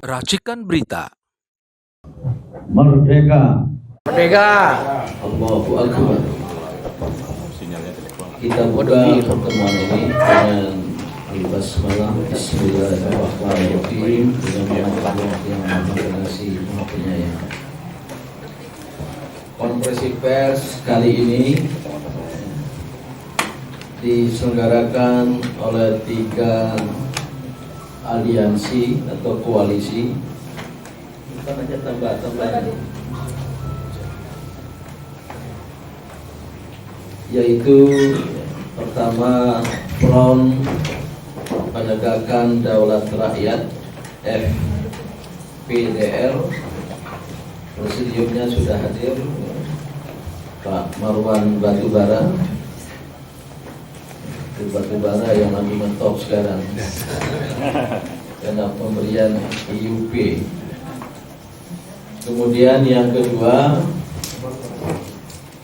Racikan berita. Merdeka. Merdeka. Allahu Akbar. Kita buka pertemuan ini dengan basmalah Bismillahirrahmanirrahim dengan nama Allah yang Maha Pengasih Maha Penyayang. Konferensi pers kali ini diselenggarakan oleh 3 aliansi atau koalisi. Bukan aja tambah yaitu pertama Front Penegakan Daulat Rakyat FPDR. Presidiumnya sudah hadir Pak Marwan Batubara yang lagi mentok sekarang karena pemberian IUP. Kemudian yang kedua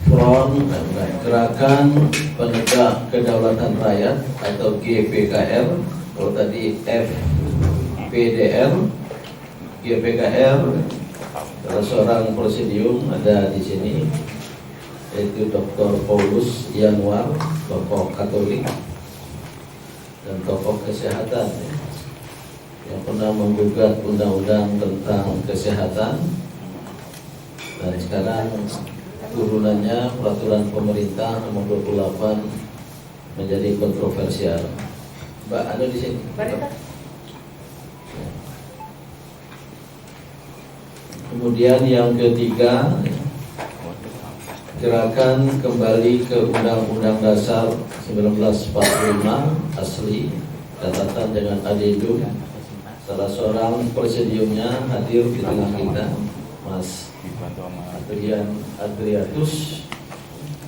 Front Gerakan Penegak Kedaulatan Rakyat atau GPKR. Kalau tadi FPDR, GPKR salah seorang presidium ada di sini, yaitu Dr. Paulus Yanuar, tokoh Katolik dan tokoh kesehatan yang pernah menggugat undang-undang tentang kesehatan, dan sekarang turunannya peraturan pemerintah nomor 28 menjadi kontroversial. Mbak ada di sini. Kemudian yang ketiga, gerakan kembali ke Undang-Undang Dasar 1945 asli, catatan dengan adendum. Salah seorang presidiumnya hadir di tengah kita, Mas Adriatus,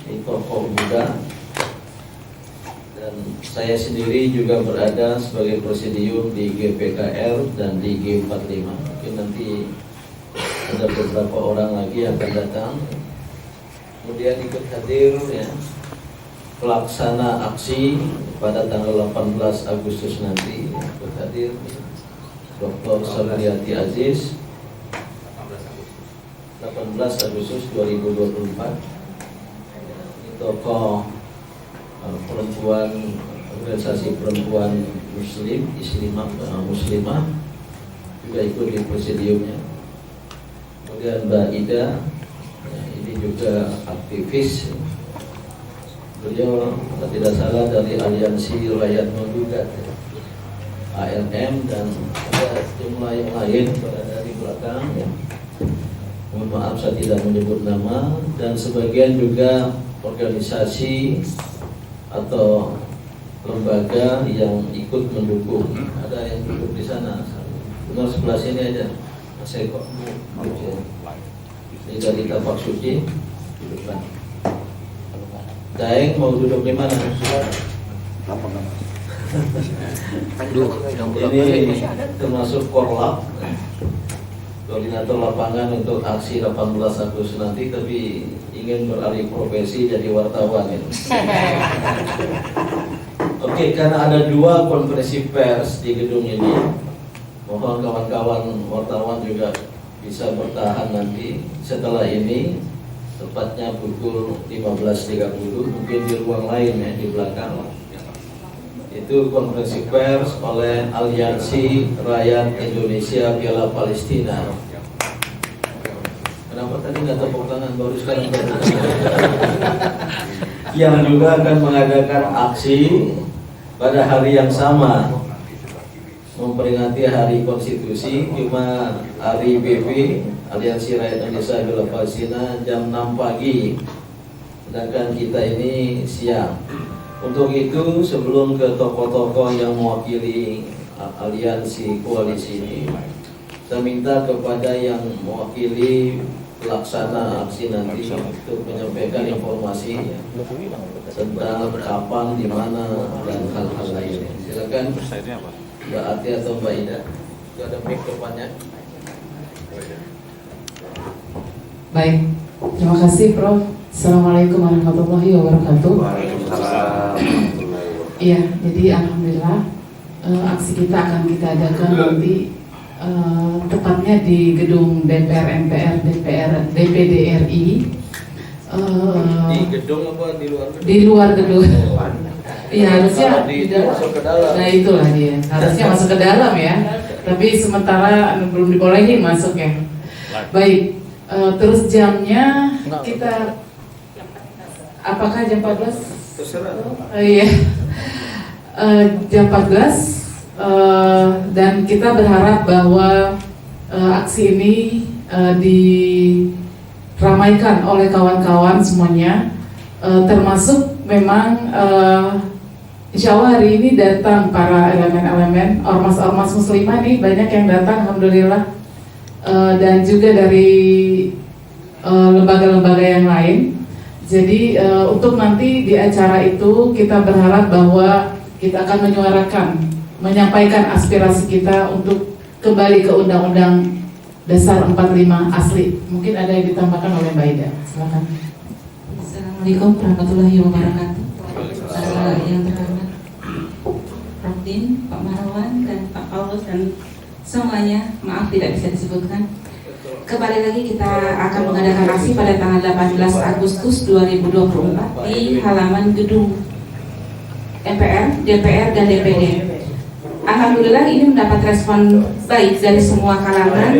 ini tokoh muda, dan saya sendiri juga berada sebagai presidium di GPKR dan di G45. Mungkin nanti ada beberapa orang lagi yang akan datang. Kemudian ikut hadir ya, pelaksana aksi pada tanggal 18 Agustus nanti ikut hadir Dr. Sabriati Aziz, 18 Agustus 2024. Ini tokoh perempuan, organisasi perempuan muslimah juga ikut di presidiumnya. Kemudian Mbak Ida, ya, ini juga aktivis. Beliau kalau tidak salah dari Aliansi Rakyat Menggugat, ALM, dan ada jumlah yang lain berada di belakang ya. Mohon maaf saya tidak menyebut nama, dan sebagian juga organisasi atau lembaga yang ikut mendukung. Ada yang duduk di sana, benar sebelah sini aja. Saya kok ini dari tapak suci dudukkan. Daeng mau duduk di mana? Ini termasuk korlap, koordinator lapangan untuk aksi 18 Agustus nanti, tapi ingin beralih profesi jadi wartawan ini. Oke, karena ada 2 konferensi pers di gedung ini, mohon kawan-kawan wartawan juga bisa bertahan nanti setelah ini, tepatnya pukul 15.30, mungkin di ruang lain ya, di belakang. Itu konferensi pers oleh Aliansi Rakyat Indonesia Piala Palestina. Kenapa tadi nggak tepuk tangan, baru sekarang tepuk tangan? Yang juga akan mengadakan aksi pada hari yang sama, memperingati Hari Konstitusi, cuma hari BP Aliansi Rakyat Indonesia Piala Palestina jam 6 pagi, sedangkan kita ini siang. Untuk itu, sebelum ke tokoh-tokoh yang mewakili aliansi koalisi ini, saya minta kepada yang mewakili pelaksana aksi nanti untuk menyampaikan informasi tentang kapan, di mana, dan hal-hal lainnya. Silakan Mbak Ati atau Mbak Ida. Itu ada mic depannya. Baik, terima kasih Prof. Assalamualaikum warahmatullahi wabarakatuh. Iya, jadi alhamdulillah aksi kita akan kita adakan nanti tepatnya di gedung DPR MPR DPD RI. Di gedung apa di luar gedung? Di luar gedung. Iya harusnya masuk ke dalam. Nah itulah dia, harusnya masuk ke dalam ya. Tapi sementara belum dibolehin masuk ya. Baik, terus jamnya kita apakah jam 14? Terserah. Iya, jam 14 dan kita berharap bahwa aksi ini diramaikan oleh kawan-kawan semuanya, termasuk memang insya Allah hari ini datang para elemen-elemen ormas-ormas muslimah nih, banyak yang datang alhamdulillah, dan juga dari lembaga-lembaga yang lain. Jadi untuk nanti di acara itu kita berharap bahwa kita akan menyampaikan aspirasi kita untuk kembali ke Undang-Undang Dasar 45 asli. Mungkin ada yang ditambahkan oleh Mbak Ida, silakan. Assalamualaikum warahmatullahi wabarakatuh. Yang terhormat Prof. Din, Pak Marwan, dan Pak Paulus, dan semuanya, maaf tidak bisa disebutkan. Kembali lagi kita akan mengadakan aksi pada tanggal 18 Agustus 2024 di halaman gedung MPR, DPR, dan DPD. Alhamdulillah ini mendapat respon baik dari semua kalangan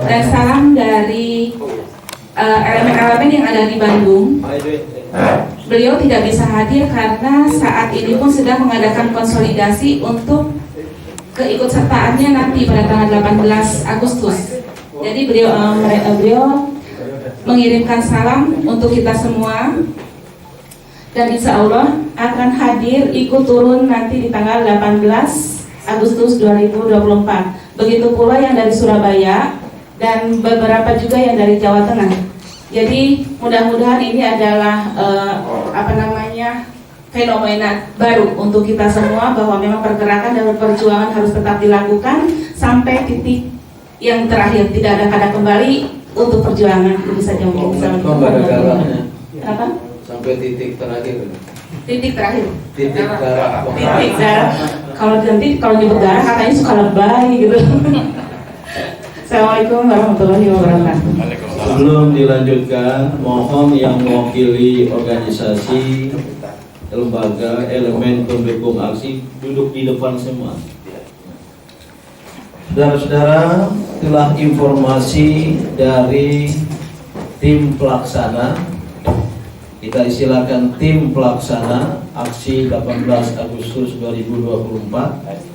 dan salam dari elemen-elemen yang ada di Bandung. Beliau tidak bisa hadir karena saat ini pun sedang mengadakan konsolidasi untuk keikutsertaannya nanti pada tanggal 18 Agustus. Jadi beliau mengirimkan salam untuk kita semua dan insya Allah akan hadir ikut turun nanti di tanggal 18 Agustus 2024. Begitu pula yang dari Surabaya dan beberapa juga yang dari Jawa Tengah. Jadi mudah-mudahan ini adalah fenomena baru untuk kita semua, bahwa memang pergerakan dan perjuangan harus tetap dilakukan sampai titik yang terakhir, tidak ada kata kembali untuk perjuangan. Itu saja mungkin bisa apa? Sampai titik terakhir. Titik terakhir. Titik darah. Titik darah. Kalau nyebut darah katanya suka lebay gitu. Assalamualaikum warahmatullahi wabarakatuh. Sebelum dilanjutkan, mohon yang mewakili organisasi, lembaga, elemen pendukung aksi duduk di depan semua. Saudara-saudara, itulah informasi dari tim pelaksana. Kita istilahkan tim pelaksana aksi 18 Agustus 2024.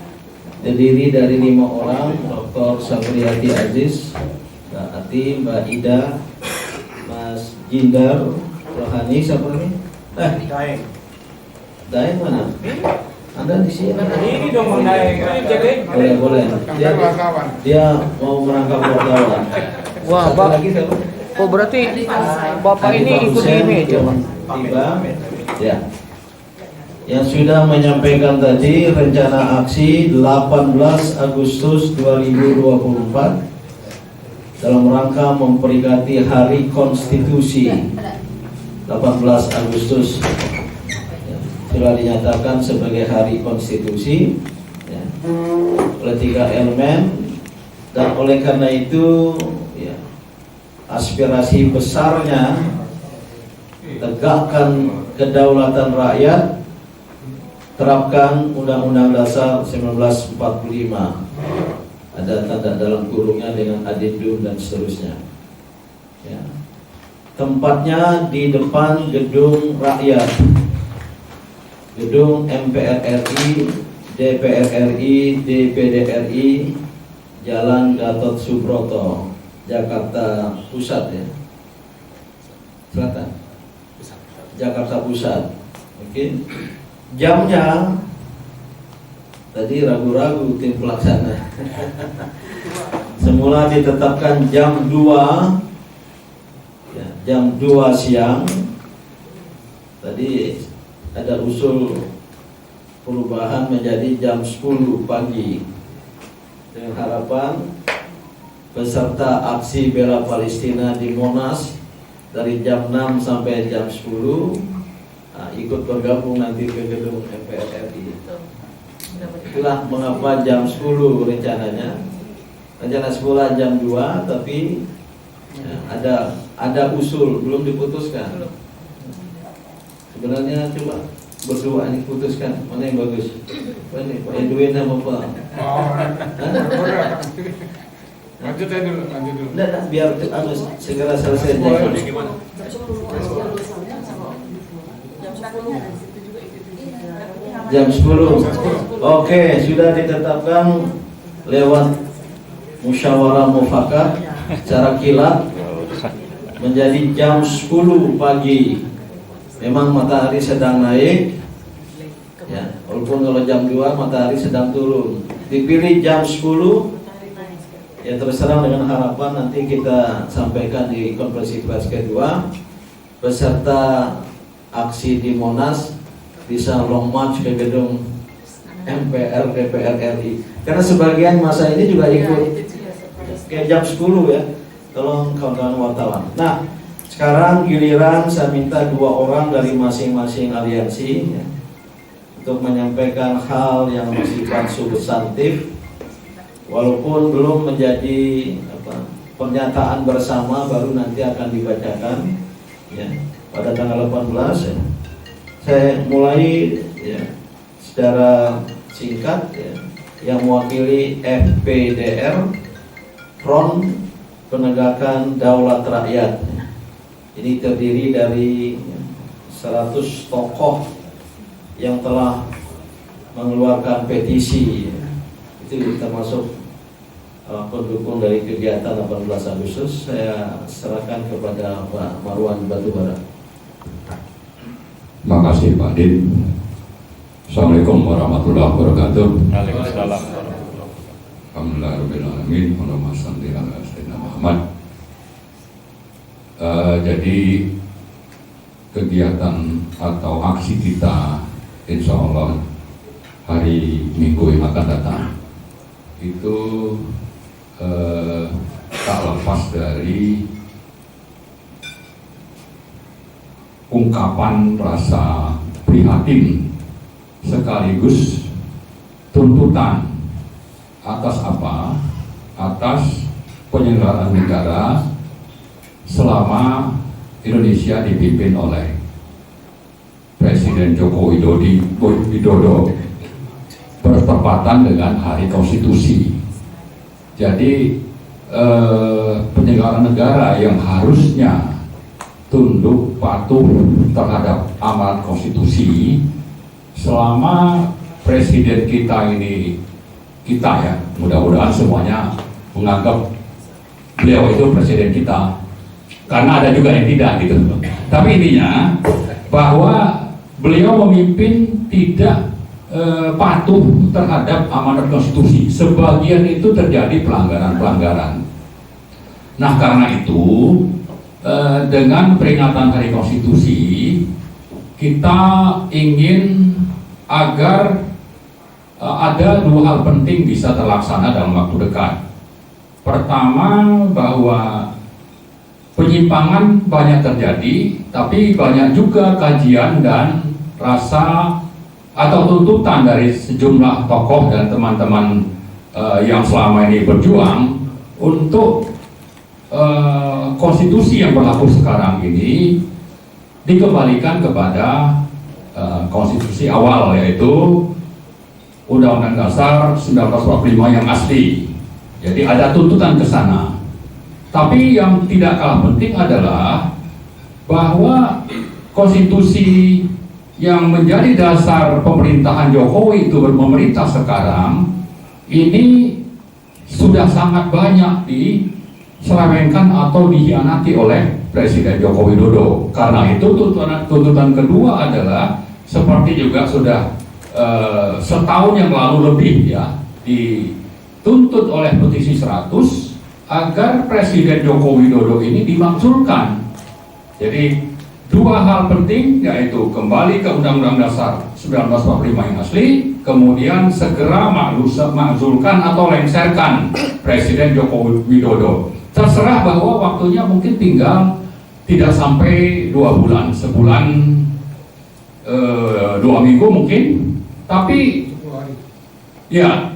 Terdiri dari 5 orang, Dr. Sabriati Aziz, Mbak Ati, Mbak Ida, Mas Jindar, Rohani, siapa ini? Daeng mana? Anda di sini? Ini dong Bang Daeng. Boleh. Dia mau merangkap wartawan. Wah, Satu Bang. lagi siapa? Oh berarti Bapak ini ikut ini aja. Tiba, ya. Yang sudah menyampaikan tadi rencana aksi 18 Agustus 2024 dalam rangka memperingati Hari Konstitusi 18 Agustus sudah dinyatakan sebagai Hari Konstitusi ya, oleh 3 elemen, dan oleh karena itu ya, aspirasi besarnya tegakkan kedaulatan rakyat, terapkan Undang-Undang Dasar 1945, ada tanda dalam kurungnya dengan adendum dan seterusnya ya. Tempatnya di depan gedung rakyat, gedung MPR RI, DPR RI, DPD RI, Jalan Gatot Subroto, Jakarta Pusat ya, Selatan, Jakarta Pusat. Oke. Jamnya tadi ragu-ragu tim pelaksana. Semula ditetapkan jam 2 ya, jam 2 siang. Tadi ada usul perubahan menjadi jam 10 pagi dengan harapan peserta aksi bela Palestina di Monas dari jam 6 sampai jam 10 ikut bergabung nanti ke gedung MPR RI. Itulah mengapa jam 10 rencananya, rencana semula jam 2, tapi ya, ada usul belum diputuskan. Sebenarnya coba berdua ini putuskan mana yang bagus. Mana Pak Edwin sama Pak? Lanjut aja dulu, Enggak, biar segera selesai. Jam 10. Oke, sudah ditetapkan lewat musyawarah mufakat secara kilat menjadi jam 10 pagi. Memang matahari sedang naik, ya, walaupun kalau jam 2 matahari sedang turun. Dipilih jam 10, ya terserah dengan harapan nanti kita sampaikan di konferensi pers kedua. Peserta aksi di Monas bisa long march ke gedung MPR DPR RI. Karena sebagian masa ini juga ikut kayak jam 10 ya. Tolong kawan-kawan wartawan. Nah, sekarang giliran saya minta 2 orang dari masing-masing aliansi ya, untuk menyampaikan hal yang bersifat substantif, walaupun belum menjadi pernyataan bersama, baru nanti akan dibacakan ya, pada tanggal 18 ya. Saya mulai ya, secara singkat ya, yang mewakili FPDR, Front Penegakan Daulat Rakyat. Ini terdiri dari 100 tokoh yang telah mengeluarkan petisi ya. Itu termasuk pendukung dari kegiatan 18 Agustus. Saya serahkan kepada Pak Marwan Batubara. Terima kasih Pak Din. Assalamualaikum warahmatullahi wabarakatuh. Waalaikumsalam. Alhamdulillahirobbilalamin. Allahumma shalli ala sayyidina Muhammad. Jadi kegiatan atau aksi kita insya Allah hari Minggu yang akan datang itu tak lepas dari ungkapan rasa prihatin sekaligus tuntutan atas apa? Atas penyelenggaraan negara selama Indonesia dipimpin oleh Presiden Joko Widodo bertepatan dengan Hari Konstitusi. Jadi penyelenggaraan negara yang harusnya tunduk patuh terhadap amanat konstitusi, selama presiden kita ini, kita ya, mudah-mudahan semuanya menganggap beliau itu presiden kita, karena ada juga yang tidak gitu. Tapi intinya bahwa beliau memimpin tidak patuh terhadap amanat konstitusi. Sebagian itu terjadi pelanggaran-pelanggaran. Nah karena itu dengan peringatan Hari Konstitusi, kita ingin agar ada 2 hal penting bisa terlaksana dalam waktu dekat. Pertama, bahwa penyimpangan banyak terjadi, tapi banyak juga kajian dan rasa atau tuntutan dari sejumlah tokoh dan teman-teman yang selama ini berjuang untuk konstitusi yang berlaku sekarang ini dikembalikan kepada konstitusi awal, yaitu Undang-Undang Dasar 1945 yang asli. Jadi ada tuntutan ke sana. Tapi yang tidak kalah penting adalah bahwa konstitusi yang menjadi dasar pemerintahan Jokowi itu memerintah sekarang ini sudah sangat banyak diselewengkan atau dikhianati oleh Presiden Joko Widodo. Karena itu tuntutan kedua adalah seperti juga sudah setahun yang lalu lebih ya dituntut oleh petisi 100 agar Presiden Joko Widodo ini dimakzulkan. Jadi 2 hal penting, yaitu kembali ke Undang-Undang Dasar 1945 yang asli, kemudian segera makzulkan atau lengserkan Presiden Joko Widodo. Terserah bahwa waktunya mungkin tinggal tidak sampai 2 bulan, sebulan 2 minggu mungkin, tapi ya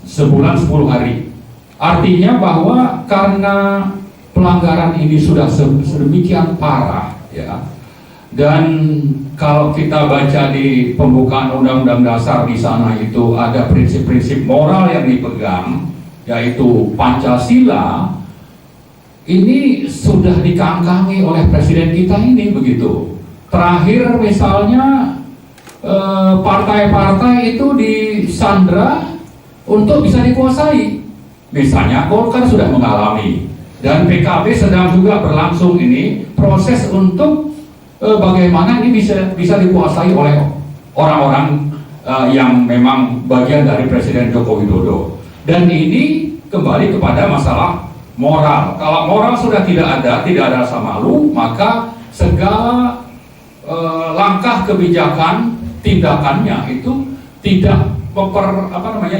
sebulan 10 hari. Artinya bahwa karena pelanggaran ini sudah sedemikian parah, ya. Dan kalau kita baca di pembukaan Undang-Undang Dasar di sana itu ada prinsip-prinsip moral yang dipegang, yaitu Pancasila. Ini sudah dikangkangi oleh presiden kita ini begitu. Terakhir misalnya partai-partai itu disandra untuk bisa dikuasai. Misalnya Golkar sudah mengalami, dan PKB sedang juga berlangsung ini proses untuk bagaimana ini bisa dikuasai oleh orang-orang yang memang bagian dari Presiden Joko Widodo. Dan ini kembali kepada masalah moral. Kalau moral sudah tidak ada rasa malu, maka segala langkah kebijakan tindakannya itu tidak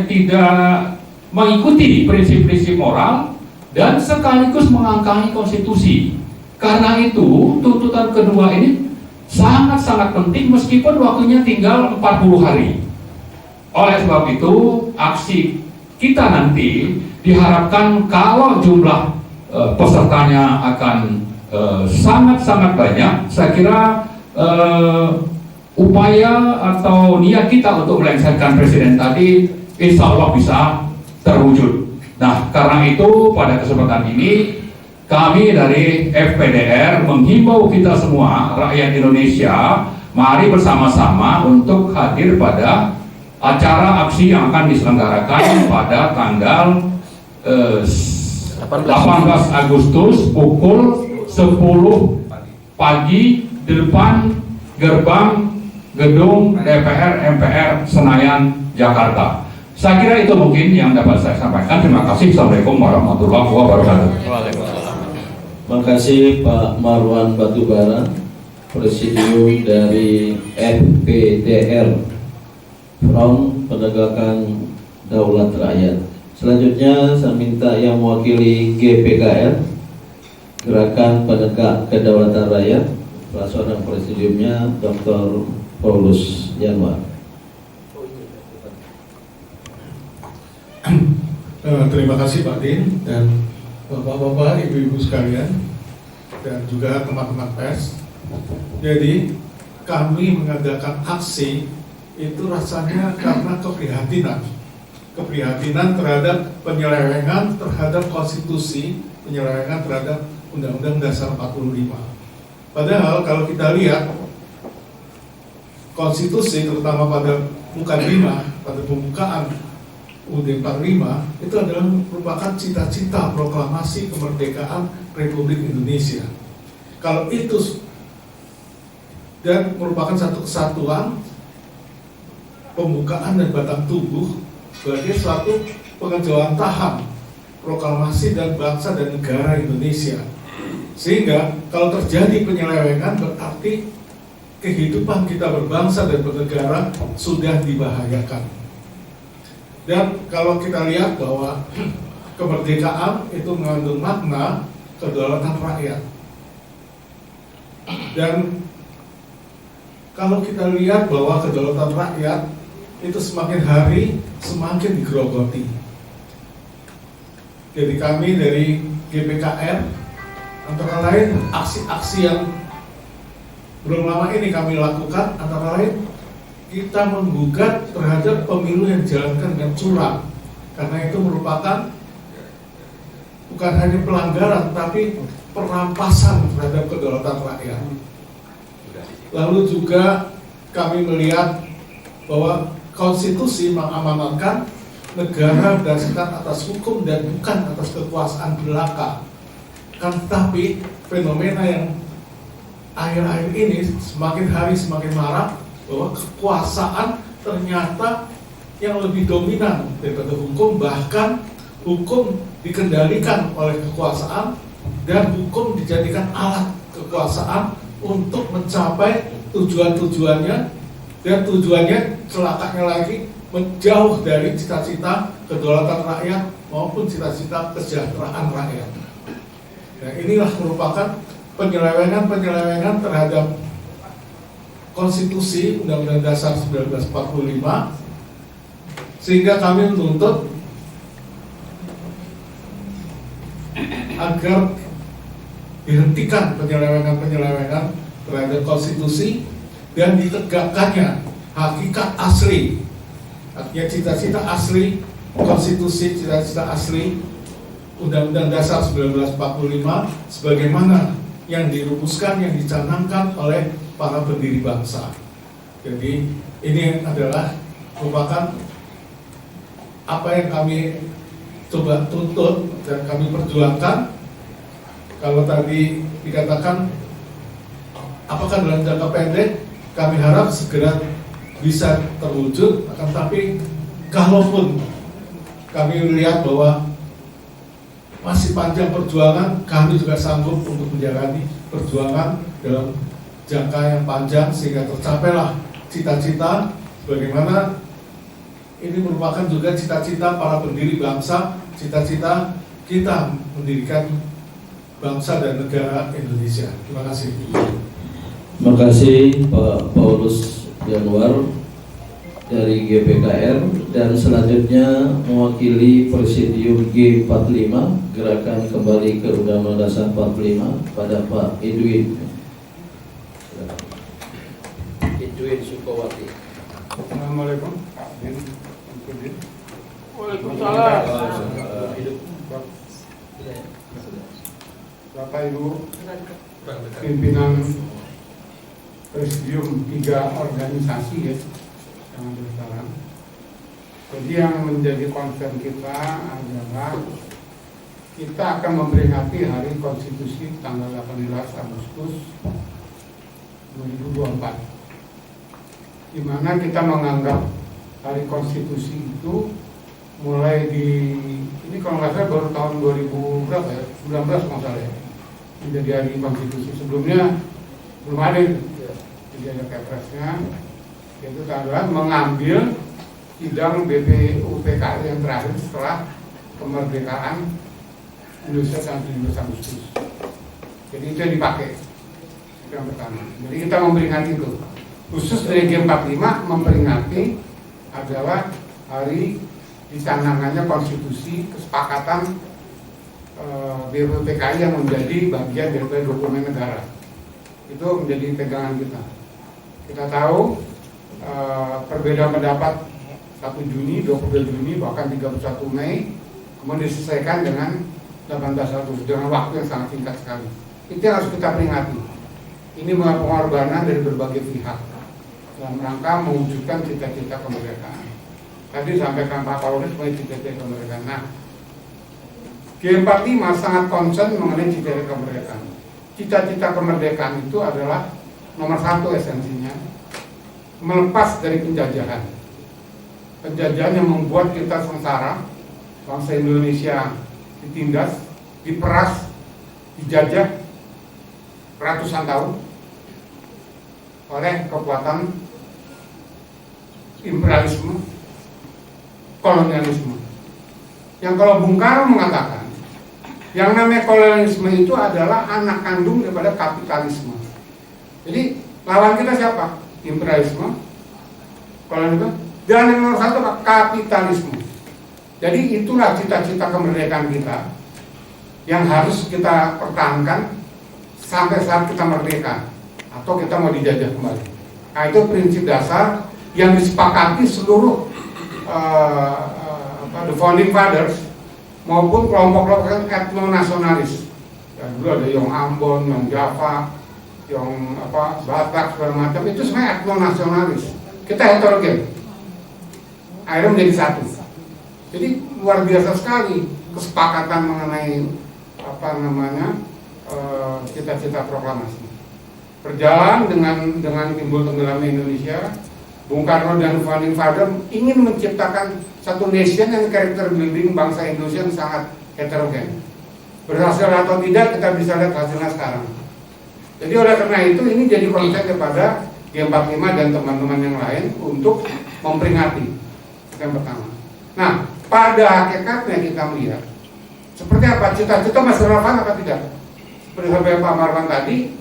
tidak mengikuti prinsip-prinsip moral dan sekaligus mengangkangi konstitusi. Karena itu tuntutan kedua ini sangat-sangat penting meskipun waktunya tinggal 40 hari. Oleh sebab itu aksi kita nanti diharapkan kalau jumlah pesertanya akan sangat-sangat banyak, saya kira upaya atau niat kita untuk melengsarkan presiden tadi insya Allah bisa terwujud. Nah, karena itu pada kesempatan ini kami dari FPDR menghimbau kita semua rakyat Indonesia, mari bersama-sama untuk hadir pada acara aksi yang akan diselenggarakan pada tanggal 18 Agustus pukul 10 pagi di depan gerbang gedung DPR MPR Senayan, Jakarta. Saya kira itu mungkin yang dapat saya sampaikan. Terima kasih. Assalamualaikum warahmatullahi wabarakatuh. Terima kasih Pak Marwan Batubara, Presidium dari FPDR, Front Penegakan Daulat Rakyat. Selanjutnya saya minta yang mewakili GPKR, Gerakan Penegak Kedaulatan Rakyat, Pelaksana Presidiumnya Dr. Paulus Yanwar. Terima kasih Pak Din dan Bapak-bapak, Ibu-ibu sekalian, dan juga teman-teman pers. Jadi kami mengadakan aksi itu rasanya karena keprihatinan terhadap penyelewengan terhadap konstitusi, penyelewengan terhadap Undang-Undang Dasar 45. Padahal kalau kita lihat konstitusi, terutama pada mukadimah, pada pembukaan UUD 45, itu adalah merupakan cita-cita proklamasi kemerdekaan Republik Indonesia. Kalau itu dan merupakan satu kesatuan, pembukaan dan batang tubuh sebagai suatu pengejawantahan proklamasi dan bangsa dan negara Indonesia. Sehingga kalau terjadi penyelewengan berarti kehidupan kita berbangsa dan bernegara sudah dibahayakan. Dan kalau kita lihat bahwa kemerdekaan itu mengandung makna kedaulatan rakyat. Dan kalau kita lihat bahwa kedaulatan rakyat itu semakin hari semakin digerogoti. Jadi kami dari GPKR antara lain aksi-aksi yang belum lama ini kami lakukan, antara lain kita menggugat terhadap pemilu yang dijalankan dengan curang, karena itu merupakan bukan hanya pelanggaran tapi perampasan terhadap kedaulatan rakyat. Lalu juga kami melihat bahwa konstitusi mengamanatkan negara berdasarkan atas hukum dan bukan atas kekuasaan belaka. Kan tetapi fenomena yang akhir-akhir ini semakin hari semakin marak, bahwa kekuasaan ternyata yang lebih dominan daripada hukum, bahkan hukum dikendalikan oleh kekuasaan dan hukum dijadikan alat kekuasaan untuk mencapai tujuan-tujuannya, dan tujuannya celakanya lagi menjauh dari cita-cita kedaulatan rakyat maupun cita-cita kesejahteraan rakyat. Nah, inilah merupakan penyelewengan terhadap konstitusi Undang-Undang Dasar 1945, sehingga kami menuntut agar dihentikan penyelewengan terhadap konstitusi dan ditegakkannya hakikat asli, artinya cita-cita asli konstitusi, cita-cita asli Undang-Undang Dasar 1945 sebagaimana yang dirumuskan, yang dicanangkan oleh para pendiri bangsa. Jadi ini adalah merupakan apa yang kami coba tuntut dan kami perjuangkan. Kalau tadi dikatakan apakah dalam jangka pendek, kami harap segera bisa terwujud, akan tapi kalaupun kami melihat bahwa masih panjang perjuangan, kami juga sanggup untuk menjalani perjuangan dalam jangka yang panjang sehingga tercapailah cita-cita bagaimana ini merupakan juga cita-cita para pendiri bangsa, cita-cita kita mendirikan bangsa dan negara Indonesia. Terima kasih. Terima kasih Pak Paulus Januar dari GPKR, dan selanjutnya mewakili Presidium G45 Gerakan Kembali ke Undang-Undang Dasar 45 pada Pak Edwin Sukawati. Assalamualaikum. Waalaikumsalam. Bapak Ibu pimpinan Presidium 3 organisasi ya yang ada sekarang. Jadi yang menjadi concern kita adalah kita akan memperingati Hari Konstitusi tanggal 18 Agustus 2024, di mana kita menganggap Hari Konstitusi itu mulai ini kalau nggak salah baru tahun 2000 berapa ya, 19 kalau salah ya, menjadi Hari Konstitusi. Sebelumnya belum ada itu. Jadi ada kepresnya, itu adalah mengambil sidang BPUPKI yang terakhir setelah kemerdekaan Indonesia tahun 17 Agustus. Jadi itu yang dipakai yang pertama. Jadi kita memperingati itu. Khusus dari G45 memperingati adalah hari dicanangkannya konstitusi kesepakatan BPUPKI yang menjadi bagian dari dokumen negara. Itu menjadi pegangan kita. Kita tahu perbedaan pendapat 1 Juni, 22 Juni, bahkan 31 Mei kemudian diselesaikan dengan 18 Agustus dengan waktu yang sangat singkat sekali. Itu yang harus kita peringati. Ini pengorbanan dari berbagai pihak dalam rangka mewujudkan cita-cita kemerdekaan. Tadi sampaikan Pak Paulus mengenai cita-cita kemerdekaan. Nah, G45 sangat concern mengenai cita-cita kemerdekaan. Cita-cita kemerdekaan itu adalah nomor 1 esensinya melepas dari penjajahan. Penjajahan yang membuat kita sengsara, bangsa Indonesia ditindas, diperas, dijajah ratusan tahun oleh kekuatan imperialisme, kolonialisme. Yang kalau Bung Karno mengatakan yang namanya kolonialisme itu adalah anak kandung daripada kapitalisme. Jadi lawan kita siapa? Imperialisme, kolonialisme, dan yang nomor 1 apa? Kapitalisme. Jadi itulah cita-cita kemerdekaan kita yang harus kita pertahankan sampai saat kita merdeka atau kita mau dijajah kembali. Nah, itu prinsip dasar yang disepakati seluruh the founding fathers maupun kelompok-kelompok etnonasionalis. Ya, dulu ada yang Ambon, yang Java, yang Batak segala macam, itu sebenarnya etnonasionalis. Kita heterogen. Akhirnya menjadi satu. Jadi luar biasa sekali kesepakatan mengenai cita-cita proklamasi. Berjalan dengan timbul tenggelamnya Indonesia, Bung Karno dan founding father ingin menciptakan satu nation yang karakter building bangsa Indonesia yang sangat heterogen. Berhasil atau tidak kita bisa lihat hasilnya sekarang. Jadi oleh karena itu ini jadi konsep kepada G45 dan teman-teman yang lain untuk memperingati yang pertama. Nah, pada hakikatnya kita melihat seperti apa cita-cita masih relevan apa tidak? Seperti sampai Pak Marwan tadi,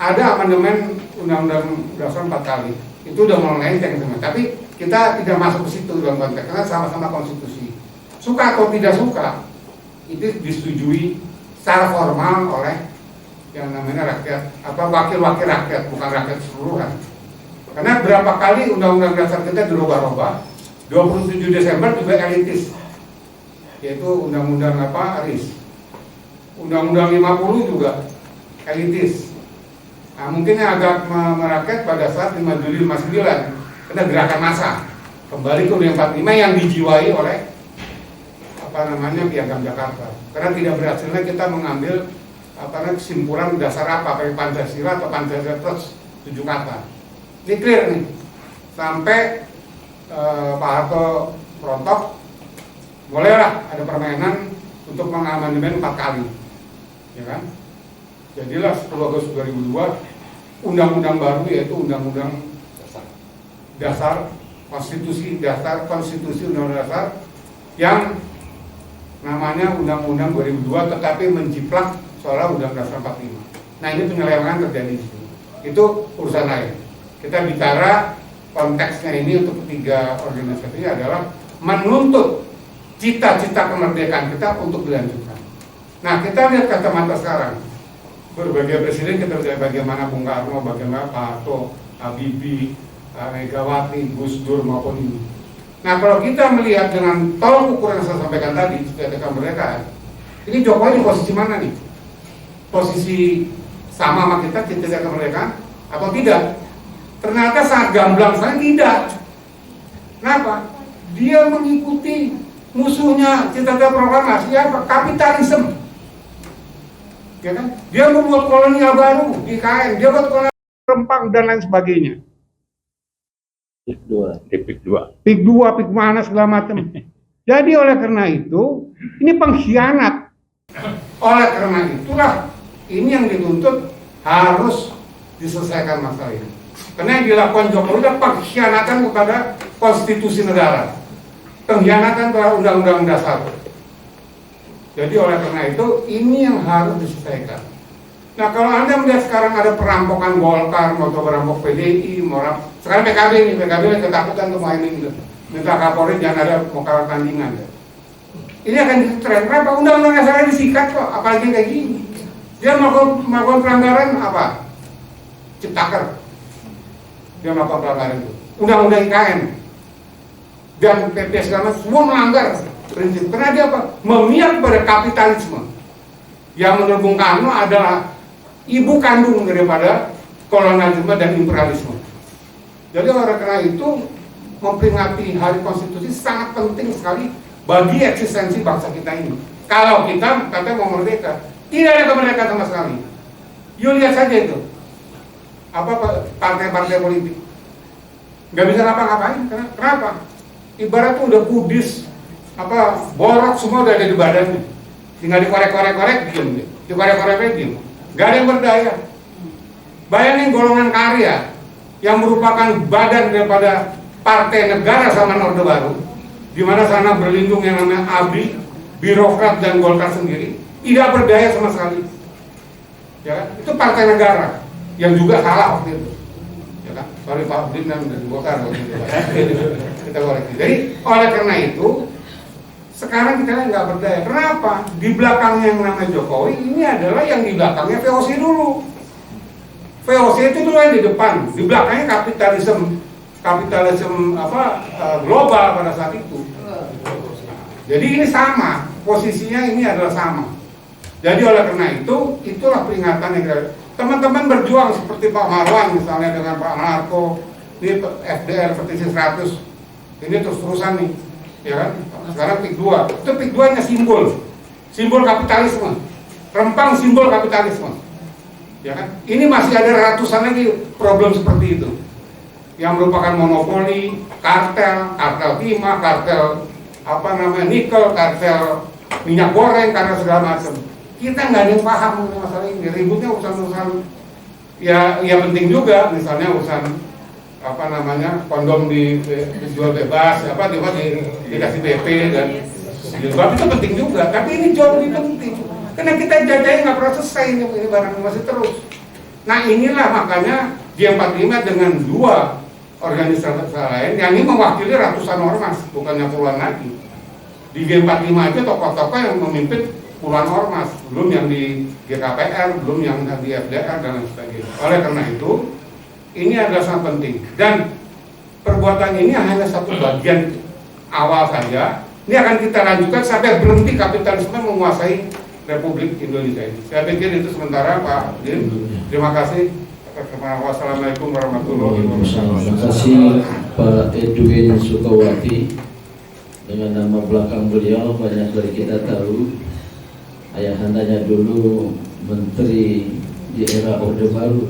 ada amandemen Undang-Undang Dasar 4 kali. Itu udah mulai enteng semua. Tapi kita tidak masuk ke situ dalam konteks karena sama-sama konstitusi. Suka atau tidak suka, itu disetujui secara formal oleh yang namanya rakyat, wakil-wakil rakyat, bukan rakyat keseluruhan. Karena berapa kali undang-undang dasar kita dirubah-rubah, 27 Desember juga elitis, yaitu undang-undang RIS. Undang-undang 50 juga elitis. Nah, mungkin yang agak merakyat pada saat 5 Juli 59, karena gerakan massa. Kembali ke Undang 45 yang dijiwai oleh Piagam Jakarta. Karena tidak berhasilnya kita mengambil kesimpulan dasar kayak Pancasila atau Pancasila plus 7 kata. Ini clear nih. Sampai Pak Harto rontok, bolehlah ada permainan untuk mengamandemen 4 kali, ya kan? Jadilah 10 Agustus 2002 undang-undang baru, yaitu Undang-Undang Dasar Konstitusi Undang-Undang Dasar yang namanya Undang-Undang 2002, tetapi menjiplak soal Undang-Undang Dasar 45. Nah, ini penyelewengan terjadi di sini. Itu urusan lain. Kita bicara konteksnya ini untuk ketiga organisasi ini adalah menuntut cita-cita kemerdekaan kita untuk dilanjutkan. Nah, kita lihat kacamata sekarang. Berbagai presiden kita lihat bagaimana Bung Karno, bagaimana Pak Harto, Habibie, Megawati, Gus Dur maupun ini. Nah, kalau kita melihat dengan tolak ukur yang saya sampaikan tadi, cita-cita kemerdekaan, ini Jokowi di posisi mana nih? Posisi sama kita cita-cita kemerdekaan atau tidak? Ternyata sangat gamblang saya tidak. Kenapa? Dia mengikuti musuhnya cita-cita proklamasi apa? Kapitalisme. Ya kan? Dia membuat kolonial baru di IKN, dia buat kolonial Rempang dan lain sebagainya. PIK 2, PIK mana segala macam. Jadi oleh karena itu, ini pengkhianat. Oleh karena itulah ini yang dituntut harus diselesaikan masalah ini. Karena yang dilakukan Jokowi adalah pengkhianatan kepada konstitusi negara, pengkhianatan terhadap undang-undang dasar. Jadi oleh karena itu ini yang harus diselesaikan. Nah, kalau Anda melihat sekarang ada perampokan Golkar, mau merampok PDI, sekarang PKB ini, PKB ketakutan tuh main ini, minta Kapolri jangan ada mau kalah tandingan. Ini akan ditren. Kenapa? Undang-undang dasarnya disikat kok, apalagi kayak gini. Dia melakukan pelanggaran apa? Ciptaker. Dia melakukan pelanggaran itu. Undang-undang IKN dan PP segala macam semua melanggar prinsip. Karena dia apa? Memihak pada kapitalisme. Yang menurut Bung Karno adalah ibu kandung daripada kolonialisme dan imperialisme. Jadi oleh karena itu memperingati Hari Konstitusi sangat penting sekali bagi eksistensi bangsa kita ini. Kalau kita katanya mau merdeka, tidak ada kemerdekaan sama sekali. Yuk lihat saja itu partai-partai politik nggak bisa ngapa-ngapain. Kenapa? Ibarat tuh udah kudis, borok semua udah ada di badannya, tinggal dikorek-korek diem, dikorek-korek diem, nggak ada yang berdaya. Bayangin golongan karya yang merupakan badan daripada partai negara sama Orde Baru, di mana sana berlindung yang namanya ABRI, birokrat dan Golkar sendiri, tidak berdaya sama sekali. Ya kan? Itu partai negara yang juga salah waktu itu. Ya kan? Sorry Pak Udin dan Golkar waktu itu. Kita koreksi. Jadi oleh karena itu sekarang kita nggak berdaya. Kenapa? Di belakangnya yang namanya Jokowi ini adalah yang di belakangnya VOC dulu. VOC itu dulu yang di depan, di belakangnya kapitalisme global pada saat itu. Jadi ini sama, posisinya ini adalah sama. Jadi oleh karena itu, itulah peringatan yang teman-teman berjuang seperti Pak Marwan misalnya dengan Pak Narko, ini FDR petisi 100, ini terus-terusan nih, ya kan? Sekarang PIK 2, itu PIK 2-nya simbol kapitalisme, Rempang simbol kapitalisme. Ya kan? Ini masih ada ratusan lagi problem seperti itu yang merupakan monopoli, kartel timah, kartel nikel, kartel minyak goreng, kartel segala macam. Kita nggak ada yang paham mengenai masalah ini. Ributnya urusan ya penting juga, misalnya urusan kondom dijual bebas, dikasih BP dan jilbab itu penting juga. Tapi ini jauh lebih penting. Karena kita jajahin nggak pernah selesai ini barang masih terus. Nah inilah makanya G45 dengan dua organisasi lain yang ini mewakili ratusan ormas, bukannya puluhan lagi. Di G45 itu tokoh-tokoh yang memimpin puluhan ormas, belum yang di GKPR, belum yang di FDR dan lain sebagainya. Oleh karena itu, ini adalah sangat penting. Dan perbuatan ini hanya satu bagian awal saja. Ini akan kita lanjutkan sampai berhenti kapitalisme menguasai Republik Indonesia ini. Saya pikir itu sementara, Pak Din. Terima kasih. Wassalamualaikum warahmatullahi wabarakatuh. Terima kasih Pak Edwin Sukawati. Dengan nama belakang beliau banyak dari kita tahu. Ayahandanya dulu menteri di era Orde Baru.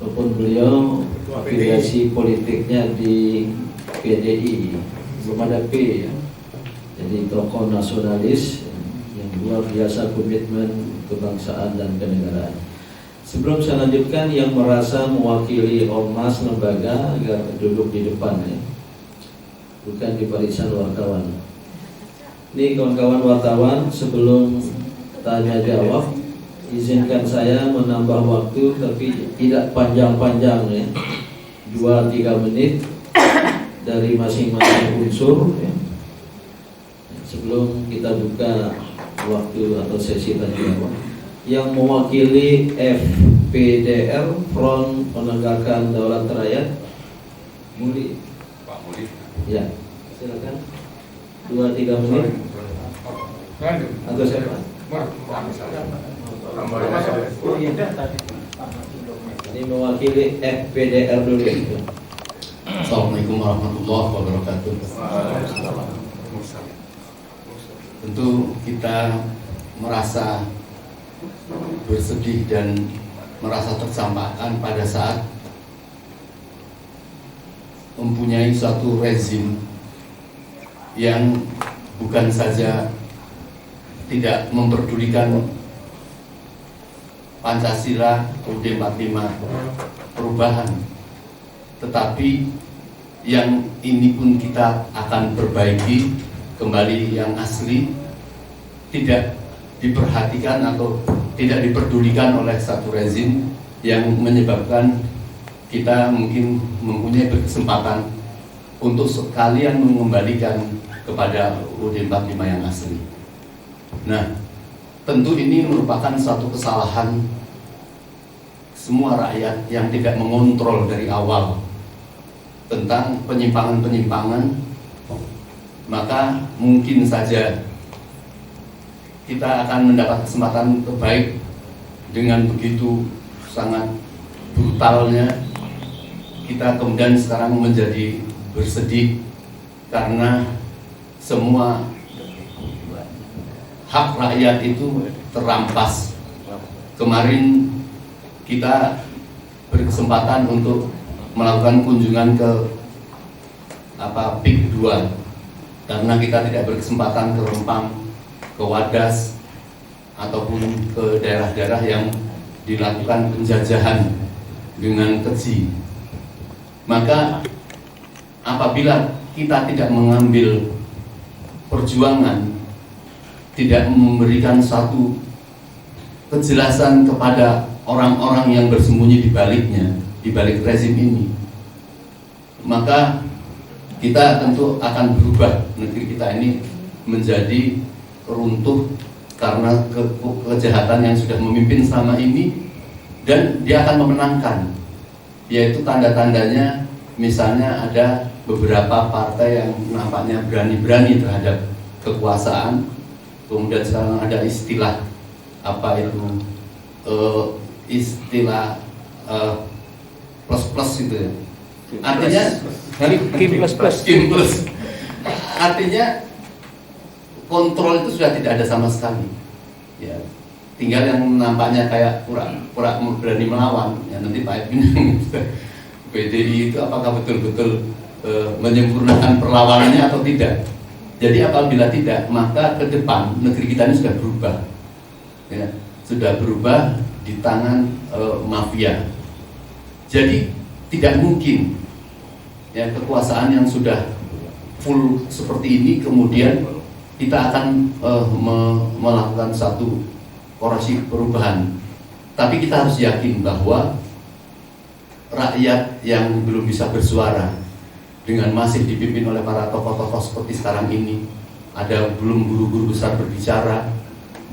Walaupun beliau afiliasi politiknya di PDI, belum ada P ya. Jadi tokoh nasionalis yang luar biasa komitmen kebangsaan dan kenegaraan. Sebelum saya lanjutkan, yang merasa mewakili ormas lembaga agar duduk di depan ya, bukan di barisan wartawan. Ini kawan-kawan wartawan, sebelum tanya jawab, izinkan saya menambah waktu tapi tidak panjang-panjang ya, 2-3 menit dari masing-masing unsur ya, sebelum kita buka waktu atau sesi tanya jawab. Yang mewakili FPDR, Front Penegakan Daulat Rakyat, Muli. Pak Muli. Ya, silakan. 2-3 menit. Atau siapa? Ini mewakili FPDR dulu. Assalamualaikum warahmatullahi wabarakatuh. Tentu kita merasa bersedih dan merasa tersampaikan pada saat mempunyai suatu rezim yang bukan saja tidak memperdulikan Pancasila UUD 45 perubahan, tetapi yang ini pun kita akan perbaiki kembali yang asli, tidak diperhatikan atau tidak diperdulikan oleh satu rezim yang menyebabkan kita mungkin mempunyai kesempatan untuk sekalian mengembalikan kepada UUD 45 yang asli. Nah, tentu ini merupakan suatu kesalahan semua rakyat yang tidak mengontrol dari awal tentang penyimpangan-penyimpangan, maka mungkin saja kita akan mendapat kesempatan terbaik dengan begitu sangat brutalnya kita kemudian sekarang menjadi bersedih karena semua hak rakyat itu terampas. Kemarin kita berkesempatan untuk melakukan kunjungan ke PIK 2 karena kita tidak berkesempatan ke Rempang, ke Wadas ataupun ke daerah-daerah yang dilakukan penjajahan dengan keji. Maka apabila kita tidak mengambil perjuangan, tidak memberikan satu kejelasan kepada orang-orang yang bersembunyi di baliknya, di balik rezim ini, maka kita tentu akan berubah. Negeri kita ini menjadi runtuh karena kejahatan yang sudah memimpin selama ini, dan dia akan memenangkan, yaitu tanda-tandanya misalnya ada beberapa partai yang nampaknya berani-berani terhadap kekuasaan. Kemudian sekarang ada istilah apa itu istilah plus itu ya, artinya Kim plus. Artinya kontrol itu sudah tidak ada sama sekali ya, tinggal yang nampaknya kayak pura-pura berani melawan ya. Nanti Pak Edwin PDI itu apakah betul-betul menyempurnakan perlawanannya atau tidak. Jadi apabila tidak, maka ke depan negeri kita ini sudah berubah ya, sudah berubah di tangan mafia. Jadi tidak mungkin ya kekuasaan yang sudah full seperti ini kemudian kita akan melakukan satu koreksi perubahan. Tapi kita harus yakin bahwa rakyat yang belum bisa bersuara dengan masih dipimpin oleh para tokoh-tokoh seperti sekarang ini, ada belum guru-guru besar berbicara,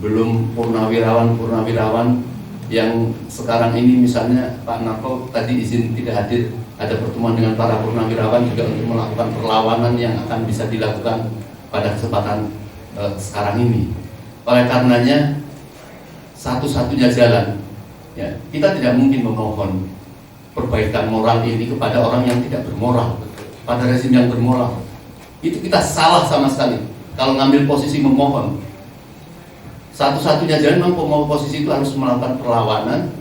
belum purnawirawan yang sekarang ini misalnya Pak Narko tadi izin tidak hadir, ada pertemuan dengan para purnawirawan juga untuk melakukan perlawanan yang akan bisa dilakukan pada kesempatan sekarang ini. Oleh karenanya satu-satunya jalan, ya, kita tidak mungkin memohon perbaikan moral ini kepada orang yang tidak bermoral, pada rezim yang bermoral. Itu kita salah sama sekali kalau ngambil posisi memohon. Satu-satunya jalan memang posisi itu harus melakukan perlawanan,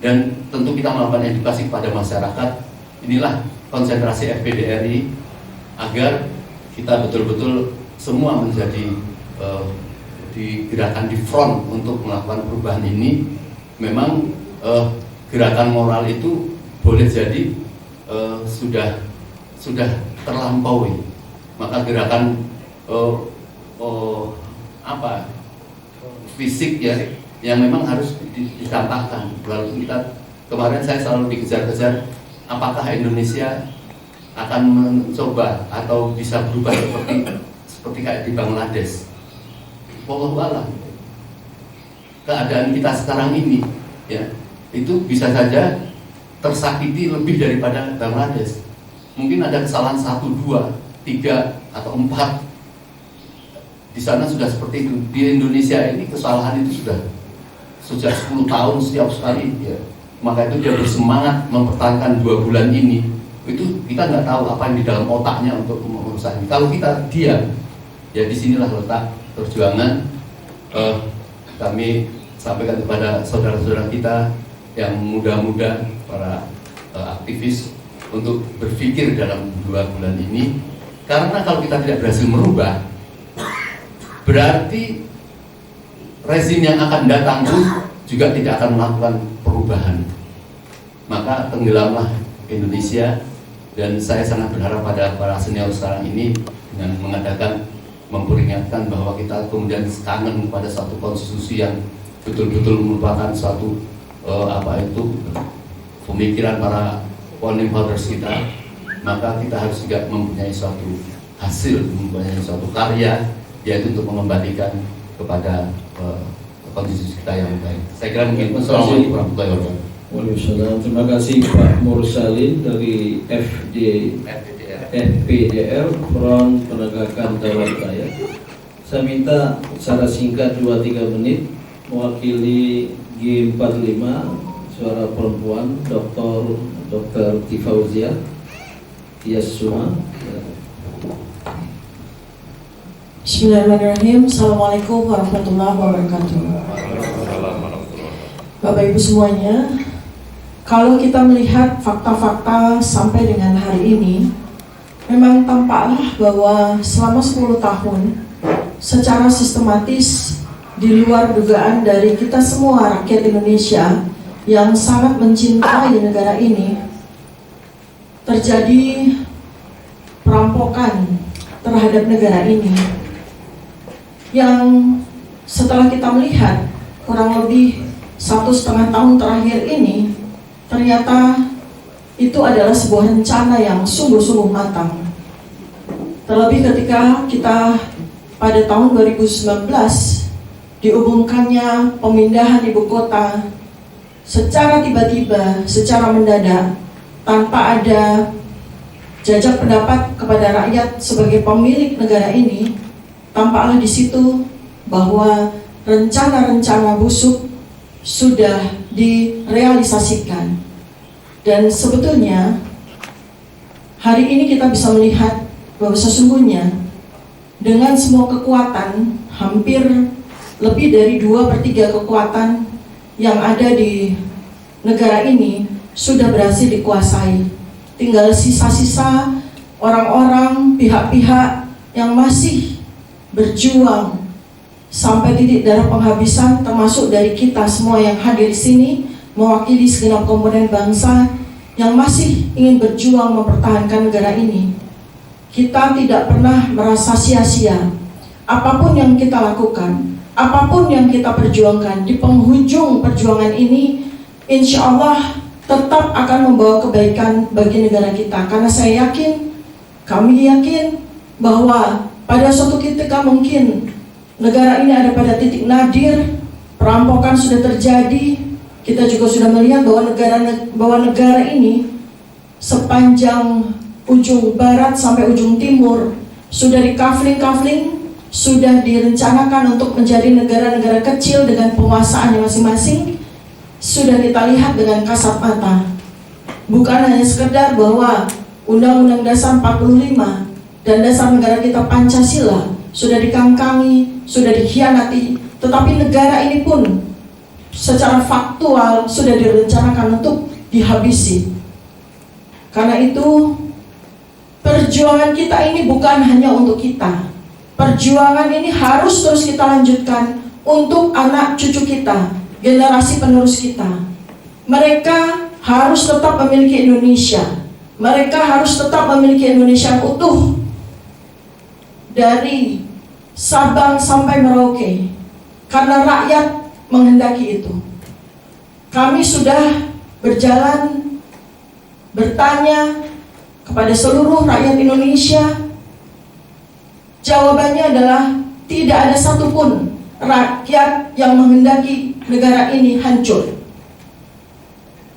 dan tentu kita melakukan edukasi kepada masyarakat. Inilah konsentrasi FPDRI agar kita betul-betul semua menjadi gerakan di front untuk melakukan perubahan ini. Memang gerakan moral itu boleh jadi sudah terlampaui, maka gerakan fisik ya yang memang harus ditampakkan. Lalu kita kemarin saya selalu dikejar-kejar, apakah Indonesia akan mencoba atau bisa berubah seperti kayak di Bangladesh. Wallahu a'lam. Keadaan kita sekarang ini ya itu bisa saja tersakiti lebih daripada Bangladesh. Mungkin ada kesalahan 1, 2, 3 atau 4 di sana sudah seperti itu. Di Indonesia ini kesalahan itu sudah sejak 10 tahun setiap sekali ya. Maka itu dia bersemangat mempertahankan 2 bulan ini. Itu kita nggak tahu apa yang di dalam otaknya untuk mengurus ini. Kalau kita diam, ya disinilah letak perjuangan. Kami sampaikan kepada saudara-saudara kita yang muda-muda, para aktivis, untuk berpikir dalam 2 bulan ini. Karena kalau kita tidak berhasil merubah, berarti rezim yang akan datang pun juga tidak akan melakukan perubahan. Maka tenggelamlah Indonesia. Dan saya sangat berharap pada para senior sekarang ini dengan mengadakan, memperingatkan bahwa kita kemudian kangen pada suatu konstitusi yang betul-betul merupakan suatu pemikiran para founding fathers kita. Maka kita harus juga mempunyai suatu hasil, mempunyai suatu karya, yaitu untuk mengembalikan kepada konstitusi kita yang baik. Saya kira mungkin. Assalamualaikum warahmatullahi wabarakatuh. Waalaikumsalam. Terima kasih Pak Mursalin dari FPDR, Front Penegakan Daulat Rakyat. Saya minta secara singkat 2-3 menit mewakili G45 Suara Perempuan, Dr. Tifauzia Tiasuma. Bismillahirrahmanirrahim. Assalamualaikum warahmatullahi wabarakatuh. Bapak Ibu semuanya, kalau kita melihat fakta-fakta sampai dengan hari ini, memang tampaklah bahwa selama 10 tahun secara sistematis di luar dugaan dari kita semua rakyat Indonesia yang sangat mencintai negara ini, terjadi perampokan terhadap negara ini yang setelah kita melihat kurang lebih 1,5 tahun terakhir ini, ternyata itu adalah sebuah rencana yang sungguh-sungguh matang. Terlebih ketika kita pada tahun 2019 diumumkannya pemindahan ibu kota secara tiba-tiba, secara mendadak, tanpa ada jajak pendapat kepada rakyat sebagai pemilik negara ini. Tampaklah di situ bahwa rencana-rencana busuk sudah direalisasikan. Dan sebetulnya hari ini kita bisa melihat bahwa sesungguhnya dengan semua kekuatan, hampir lebih dari 2/3 kekuatan yang ada di negara ini sudah berhasil dikuasai. Tinggal sisa-sisa orang-orang, pihak-pihak yang masih berjuang sampai titik darah penghabisan, termasuk dari kita semua yang hadir di sini mewakili segenap komponen bangsa yang masih ingin berjuang mempertahankan negara ini. Kita tidak pernah merasa sia-sia. Apapun yang kita lakukan, apapun yang kita perjuangkan, di penghujung perjuangan ini insya Allah tetap akan membawa kebaikan bagi negara kita. Karena saya yakin, kami yakin bahwa pada suatu ketika mungkin negara ini ada pada titik nadir, perampokan sudah terjadi. Kita juga sudah melihat bahwa negara ini sepanjang ujung barat sampai ujung timur sudah dikafling-kafling, sudah direncanakan untuk menjadi negara-negara kecil dengan penguasaannya masing-masing. Sudah kita lihat dengan kasat mata. Bukan hanya sekedar bahwa Undang-Undang Dasar 45 dan dasar negara kita Pancasila sudah dikangkangi, sudah dikhianati, tetapi negara ini pun secara faktual sudah direncanakan untuk dihabisi. Karena itu perjuangan kita ini bukan hanya untuk kita. Perjuangan ini harus terus kita lanjutkan untuk anak cucu kita, generasi penerus kita. Mereka harus tetap memiliki Indonesia. Mereka harus tetap memiliki Indonesia yang utuh, dari Sabang sampai Merauke, karena rakyat menghendaki itu. Kami sudah berjalan bertanya kepada seluruh rakyat Indonesia. Jawabannya adalah tidak ada satupun rakyat yang menghendaki negara ini hancur.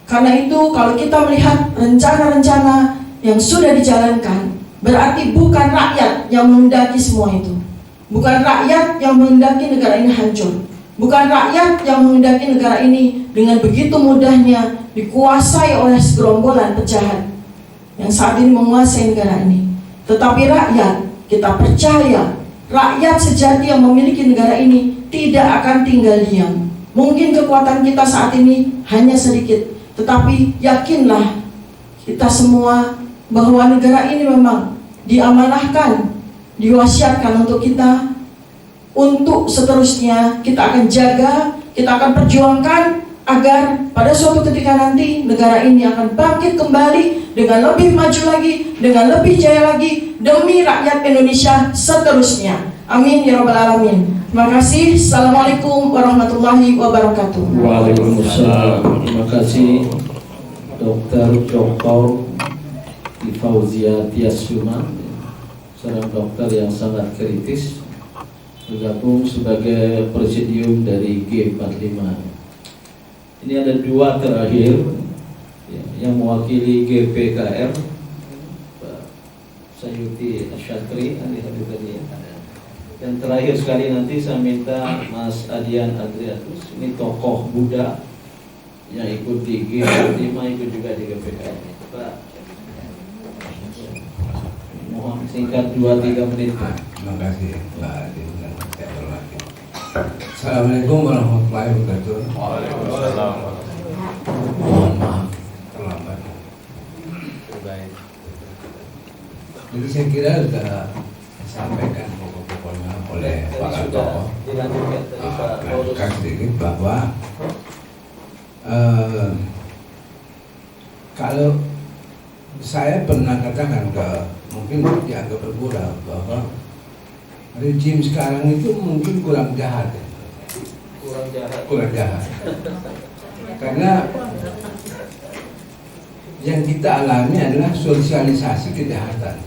Karena itu kalau kita melihat rencana-rencana yang sudah dijalankan, berarti bukan rakyat yang menghendaki semua itu. Bukan rakyat yang menghendaki negara ini hancur. Bukan rakyat yang menghendaki negara ini dengan begitu mudahnya dikuasai oleh segerombolan penjahat yang saat ini menguasai negara ini. Tetapi rakyat, kita percaya, rakyat sejati yang memiliki negara ini tidak akan tinggal diam. Mungkin kekuatan kita saat ini hanya sedikit, tetapi yakinlah kita semua bahwa negara ini memang diamanahkan, diwasiatkan untuk kita. Untuk seterusnya kita akan jaga, kita akan perjuangkan agar pada suatu ketika nanti negara ini akan bangkit kembali dengan lebih maju lagi, dengan lebih jaya lagi demi rakyat Indonesia seterusnya. Amin ya rabbal alamin. Terima kasih. Assalamualaikum warahmatullahi wabarakatuh. Waalaikumsalam. Terima kasih Dr. Dr. Fauzia Tiasuma, seorang dokter yang sangat kritis, bergabung sebagai presidium dari G45. Ini ada dua terakhir yang mewakili GPKR, Pak Sayuti Asyatri, hadir tadi. Dan terakhir sekali nanti saya minta Mas Adian Adriatus, ini tokoh Buddha yang ikut di G45, ikut juga di GPKR. Pak, mohon singkat 2-3 menit. Terima kasih Mbak Adin dan saya hormati. Assalamualaikum warahmatullahi wabarakatuh. Waalaikumsalam. Mohon maaf terlambat. Jadi saya kira sudah disampaikan pokok-pokoknya oleh para tokoh. Lanjutkan sedikit bahwa kalau saya pernah katakan mungkin dianggap bergurau bahwa rejim sekarang itu mungkin kurang jahat. Kurang jahat. Karena yang kita alami adalah sosialisasi kejahatan.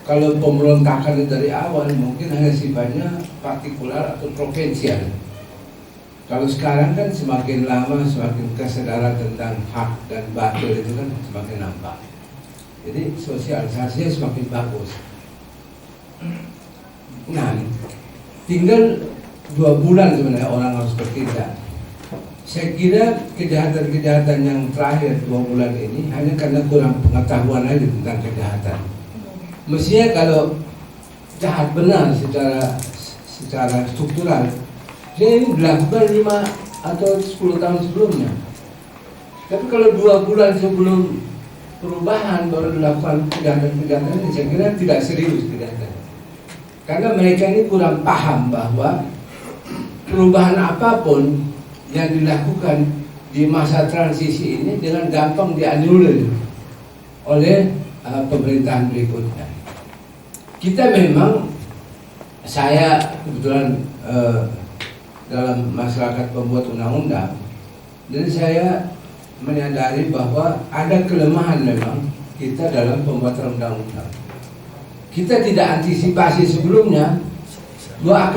Kalau pemberontakan dari awal mungkin hanya sifatnya partikular atau provinsial. Kalau sekarang kan semakin lama semakin kesadaran tentang hak dan batil itu kan semakin nampak. Jadi sosialisasinya semakin bagus. Nah, tinggal 2 bulan sebenarnya orang harus bertindak. Saya kira kejahatan-kejahatan yang terakhir 2 bulan ini hanya karena kurang pengetahuan aja tentang kejahatan. Mestinya kalau jahat benar secara struktural, ini dilakukan 5 atau 10 tahun sebelumnya. Tapi kalau 2 bulan sebelum perubahan baru dilakukan kejahatan-kejahatan ini, saya kira tidak serius kejahatan. Karena mereka ini kurang paham bahwa perubahan apapun yang dilakukan di masa transisi ini dengan gampang dianulir oleh pemerintahan berikutnya. Kita memang, saya kebetulan dalam masyarakat pembuat undang-undang, jadi saya menyadari bahwa ada kelemahan memang kita dalam pembuatan undang-undang. kita tidak antisipasi sebelumnya, bahwa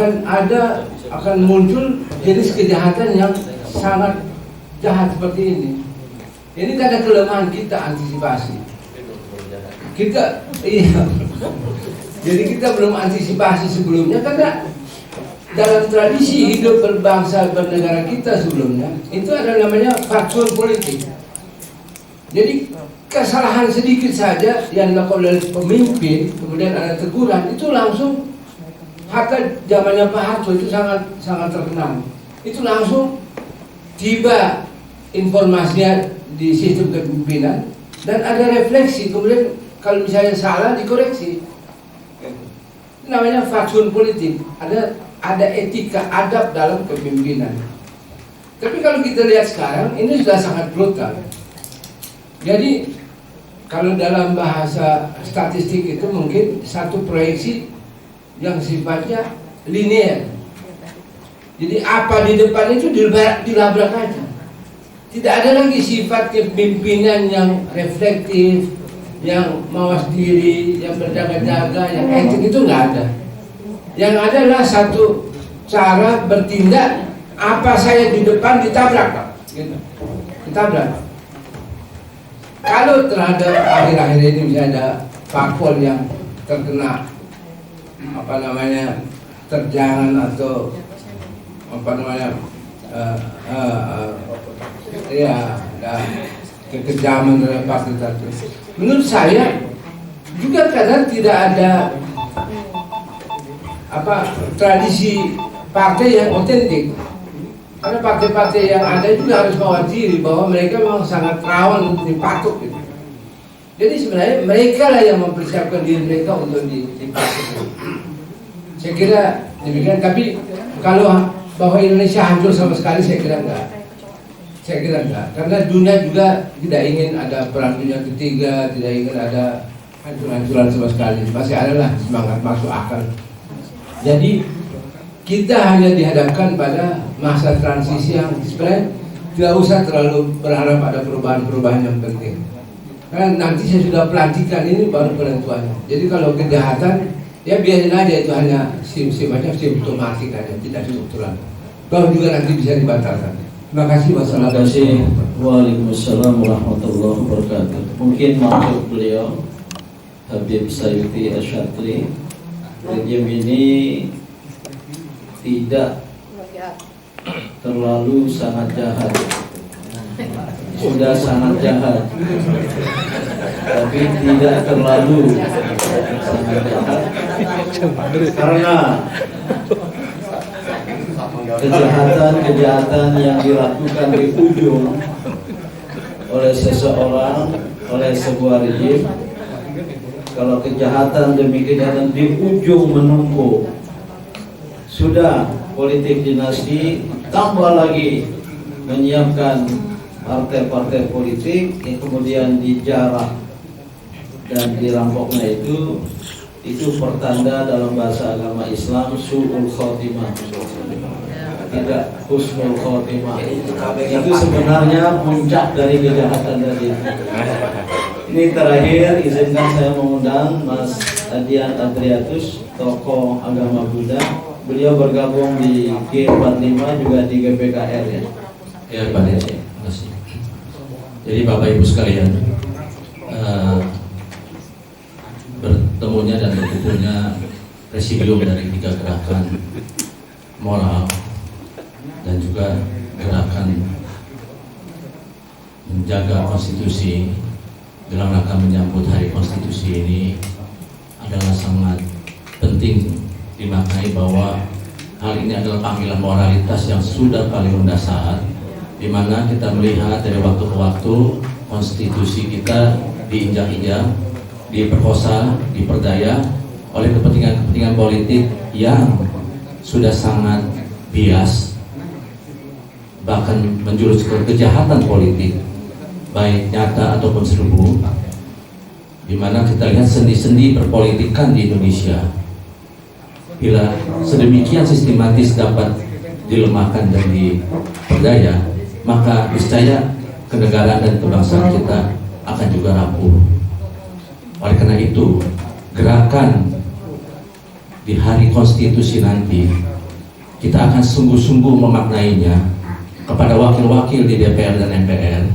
akan muncul jenis kejahatan yang sangat jahat seperti ini. Ini karena kelemahan kita antisipasi. Jadi kita belum antisipasi sebelumnya karena dalam tradisi hidup berbangsa bernegara kita sebelumnya itu ada namanya faktor politik. Jadi kesalahan sedikit saja yang dilakukan oleh pemimpin kemudian ada teguran itu langsung, hatta zamannya Pak Harto itu sangat terkenal. Itu langsung tiba informasinya di sistem kepemimpinan dan ada refleksi, kemudian kalau misalnya salah dikoreksi. Itu namanya faksun politik. Ada etika adab dalam kepemimpinan. Tapi kalau kita lihat sekarang ini sudah sangat brutal. Jadi kalau dalam bahasa statistik itu mungkin satu proyeksi yang sifatnya linear. Jadi apa di depan itu dilabrak aja. Tidak ada lagi sifat kepemimpinan yang reflektif, yang mawas diri, yang berjaga-jaga, yang etik, itu nggak ada. Yang ada adalah satu cara bertindak, apa saya di depan ditabrak, Pak. Gitu. Ditabrak. Kalau terhadap akhir-akhir ini misalnya ada parpol yang terkena terjangan atau kekejaman dalam partai tertentu. Menurut saya juga kadang tidak ada tradisi partai yang otentik. Karena partai-partai yang ada juga harus mewakili bahwa mereka memang sangat rawan untuk dipatuk gitu. Jadi sebenarnya mereka lah yang mempersiapkan diri mereka untuk dipatuk. Saya kira demikian. Tapi kalau bahwa Indonesia hancur sama sekali, saya kira enggak. Karena dunia juga tidak ingin ada perang dunia ketiga, tidak ingin ada hancur-hancuran sama sekali. Masih adalah semangat masuk akal. Jadi kita hanya dihadapkan pada masa transisi yang sebenarnya tidak usah terlalu berharap pada perubahan-perubahan yang penting. Karena nanti saya sudah pelantikan ini baru penentuannya. Jadi kalau kejahatan ya biarin aja, itu hanya sifatnya simptomatik aja, tidak struktural. Kalau juga nanti bisa dibatalkan. Terima kasih. Wassalamualaikum. Waalaikumsalam warahmatullahi wabarakatuh. Mungkin maksud beliau Habib Sayuti Asyatri, rejim ini tidak terlalu sangat jahat, sudah sangat jahat, tapi tidak terlalu sangat jahat, karena kejahatan yang dilakukan di ujung oleh seseorang, oleh sebuah rejim. Kalau kejahatan demi kejahatan di ujung menumpuk, sudah politik dinasti, tambah lagi menyiapkan partai-partai politik yang kemudian dijarah dan dirampoknya itu pertanda dalam bahasa agama Islam su'ul khotimah, tidak husnul khotimah. Itu sebenarnya puncak dari kejahatan tadi. Ini terakhir izinkan saya mengundang Mas Adian Adriatus, tokoh agama Buddha. Beliau bergabung di G45 juga di GPKR ya. Ya, Pak Desi, terima kasih. Jadi Bapak Ibu sekalian, bertemunya dan berkumpulnya presidium dari 3 gerakan moral dan juga gerakan menjaga konstitusi dalam rangka menyambut Hari Konstitusi ini adalah sangat penting dimaknai bahwa hal ini adalah panggilan moralitas yang sudah paling mendasar, di mana kita melihat dari waktu ke waktu konstitusi kita diinjak-injak, diperkosa, diperdaya oleh kepentingan politik yang sudah sangat bias, bahkan menjurus ke kejahatan politik baik nyata ataupun serbu, di mana kita lihat sendi-sendi perpolitikan di Indonesia bila sedemikian sistematis dapat dilemahkan dan diperdaya, maka niscaya kenegaraan dan kebangsaan kita akan juga rapuh. Oleh karena itu, gerakan di hari konstitusi nanti, kita akan sungguh-sungguh memaknainya kepada wakil-wakil di DPR dan MPR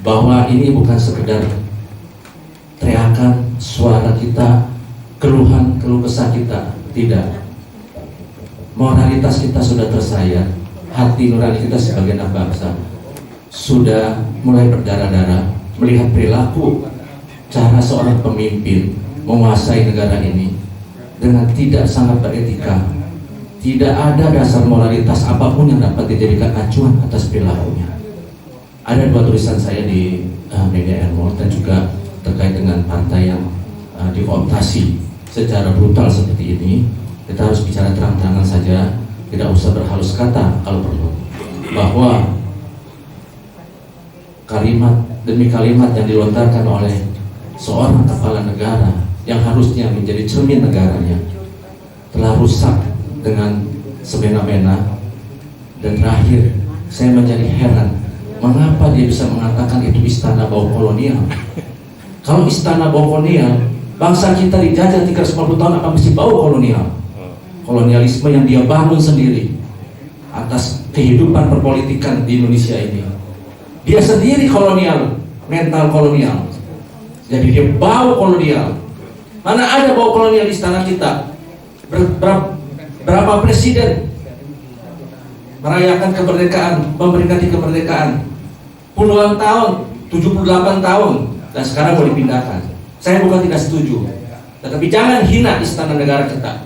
bahwa ini bukan sekedar teriakan suara kita, keluhan, keluh kesah kita, tidak. Moralitas kita sudah tersayat, hati nurani kita sebagai anak bangsa sudah mulai berdarah-darah melihat perilaku cara seorang pemimpin menguasai negara ini dengan tidak sangat beretika. Tidak ada dasar moralitas apapun yang dapat dijadikan acuan atas perilakunya. Ada 2 tulisan saya di media Airmore dan juga terkait dengan partai yang dikooptasi secara brutal seperti ini. Kita harus bicara terang-terangan saja, tidak usah berhalus kata kalau perlu, bahwa kalimat demi kalimat yang dilontarkan oleh seorang kepala negara yang harusnya menjadi cermin negaranya telah rusak dengan semena-mena. Dan terakhir, saya menjadi heran mengapa dia bisa mengatakan itu istana bau kolonial. Kalau istana bau kolonial, bangsa kita dijajah 350 tahun, apa mesti bau kolonial? Kolonialisme yang dia bangun sendiri atas kehidupan perpolitikan di Indonesia ini. Dia sendiri kolonial, mental kolonial. Jadi dia bau kolonial. Mana ada bau kolonial di istana kita? Berapa presiden merayakan kemerdekaan, memperingati kemerdekaan? Puluhan tahun, 78 tahun, dan sekarang mau dipindahkan. Saya bukan tidak setuju, tetapi jangan hina istana negara kita.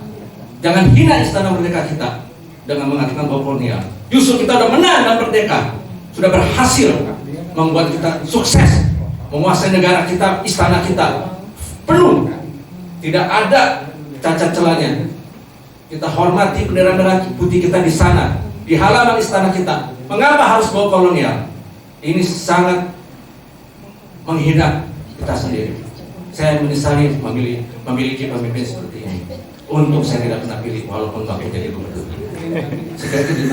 Jangan hina istana merdeka kita dengan mengatakan bau kolonial. Justru kita sudah menang dan merdeka, sudah berhasil membuat kita sukses menguasai negara kita, istana kita penuh, tidak ada cacat celahnya. Kita hormati bendera merah putih kita di sana, di halaman istana kita. Mengapa harus bau kolonial? Ini sangat menghina kita sendiri. Saya menyesali memiliki pemimpin seperti ini. Untung saya tidak pernah pilih walaupun waktu jadi gubernur. Sekarang itu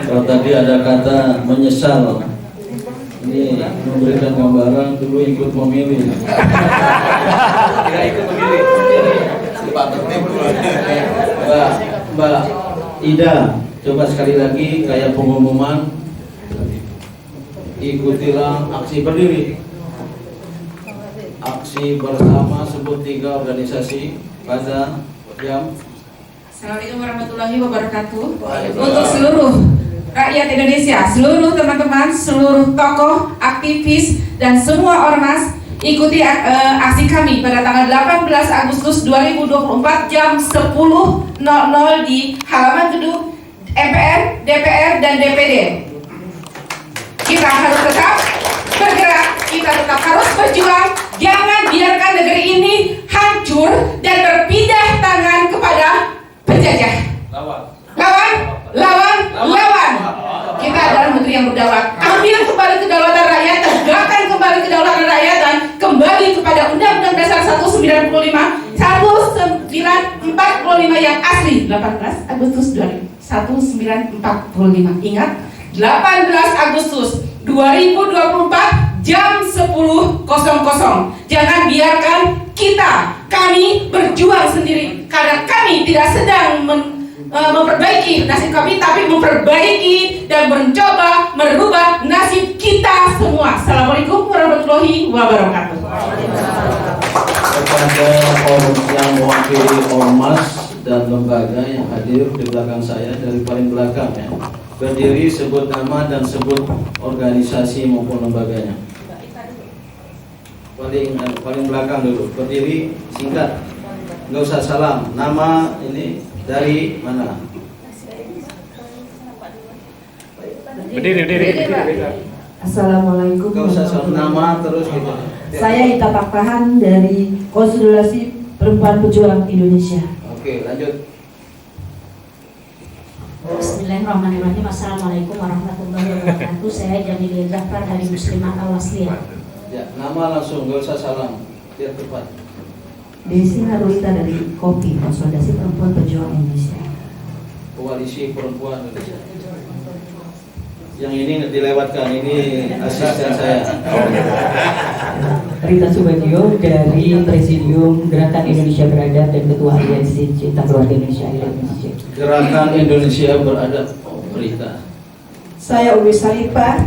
kalau tadi ada kata menyesal, ini memberikan gambaran dulu ikut memilih. Tidak ikut memilih. Pak tertib. Mbak Ida, coba sekali lagi kayak pengumuman, ikutilah aksi berdiri. Aksi bersama sebut 3 organisasi pada jam. Assalamualaikum warahmatullahi wabarakatuh. Untuk seluruh rakyat Indonesia, seluruh teman-teman, seluruh tokoh, aktivis, dan semua ormas, ikuti aksi kami pada tanggal 18 Agustus 2024 jam 10.00 di halaman gedung MPR, DPR, dan DPD. Kita harus tetap bergerak, kita tetap harus berjuang. Jangan biarkan negeri ini hancur dan berpindah tangan kepada penjajah. Lawan. Kita adalah negeri yang berdaulat. Ambil kembali kedaulatan rakyat, tegakkan kembali kedaulatan rakyat, dan kembali kepada Undang-Undang Dasar 1945 yang asli. 18 Agustus 1945. Ingat, 18 Agustus 2024 jam 10.00. Jangan biarkan kami berjuang sendiri, karena kami tidak sedang memperbaiki nasib kami, tapi memperbaiki dan mencoba merubah nasib kita semua. Assalamualaikum warahmatullahi wabarakatuh. Kepada yang mewakili ormas dan lembaga yang hadir di belakang saya, dari paling belakang ya, berdiri, sebut nama dan sebut organisasi maupun lembaganya. Paling belakang dulu, berdiri, singkat, nggak usah salam. Nama ini dari mana? Berdiri. Assalamualaikum. Nggak usah salam, nama terus gitu. Saya Ita Pakpahan dari Konfederasi Perempuan Pejuang Indonesia. Oke, lanjut. Bismillahirrahmanirrahim. Assalamualaikum warahmatullahi wabarakatuh. Saya Jamilia Zafar dari Muslimat Al-Wasliyah. Ya, nama langsung, nggak usah salam, biar tepat. Desi Harulita dari KOPI, Konsolidasi Perempuan Pejuang Indonesia. Koalisi Perempuan Indonesia. Yang ini dilewatkan, ini asisten saya. Rita Subagio dari Presidium Gerakan Indonesia Beradab dan Ketua Aliansi Cinta Keluarga Indonesia Indonesia. Gerakan Indonesia Beradab. Rita. Saya Umi Salipah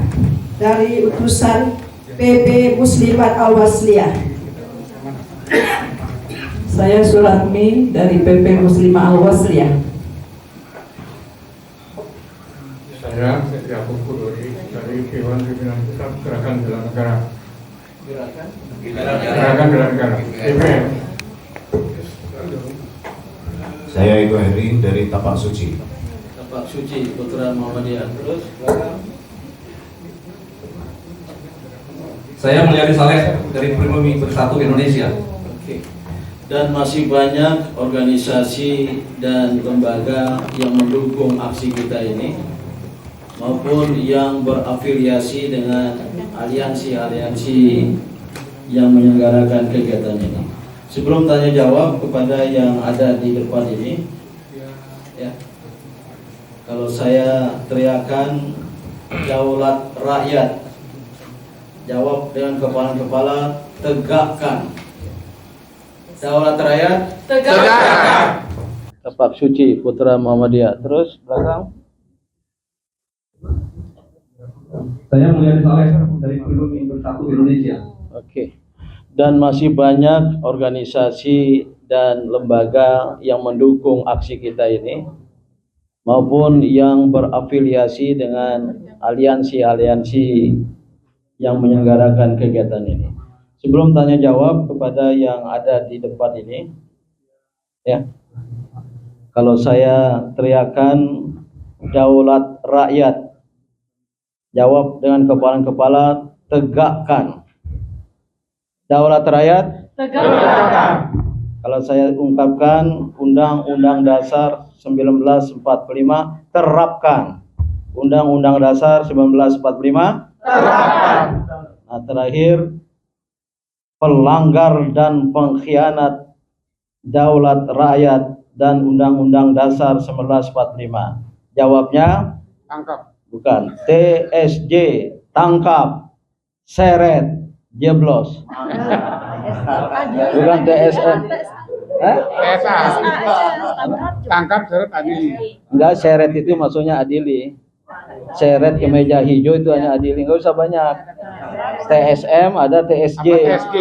dari utusan PP Muslimat Al-Wasliyah. Saya Sulatmi dari PP Muslimah Al-Wasliyah. Saya Setia Kudori dari Dewan Pimpinan Pusat Gerakan Bela Negara. Gerakan Bela Negara. DPM. Saya Eko Heri dari Tapak Suci. Tapak Suci, Putra Muhammadiyah. Terus Saya Mulyadi Saleh dari Pribumi Bersatu Indonesia. Oke. Dan masih banyak organisasi dan lembaga yang mendukung aksi kita ini, maupun yang berafiliasi dengan aliansi-aliansi yang menyelenggarakan kegiatan ini. Sebelum tanya jawab kepada yang ada di depan ini, ya, kalau saya teriakan daulat rakyat, jawab dengan kepala-kepala, tegakkan. Daulat rakyat, tegakkan. Tapak Suci, Putra Muhammadiyah. Terus belakang. Saya Mulyadi Saleh dari Pribumi Bersatu Indonesia. Oke. Dan masih banyak organisasi dan lembaga yang mendukung aksi kita ini, maupun yang berafiliasi dengan aliansi-aliansi yang menyelenggarakan kegiatan ini. Sebelum tanya jawab kepada yang ada di depan ini, ya, kalau saya teriakan daulat rakyat, jawab dengan kepala-kepala, tegakkan. Daulat rakyat, tegakkan. Kalau saya ungkapkan Undang-Undang Dasar 1945, terapkan. Undang-Undang Dasar 1945, terapkan. Nah, terakhir, pelanggar dan pengkhianat daulat rakyat dan Undang-Undang Dasar 1945. Jawabnya? Tangkap. Bukan. TSJ, tangkap, seret, jeblos. Bukan TSM. TSA. Tangkap, seret, adili. Enggak, seret itu maksudnya adili. Seret kemeja hijau itu hanya adili, enggak usah banyak. TSM ada TSJ. Apa TSG?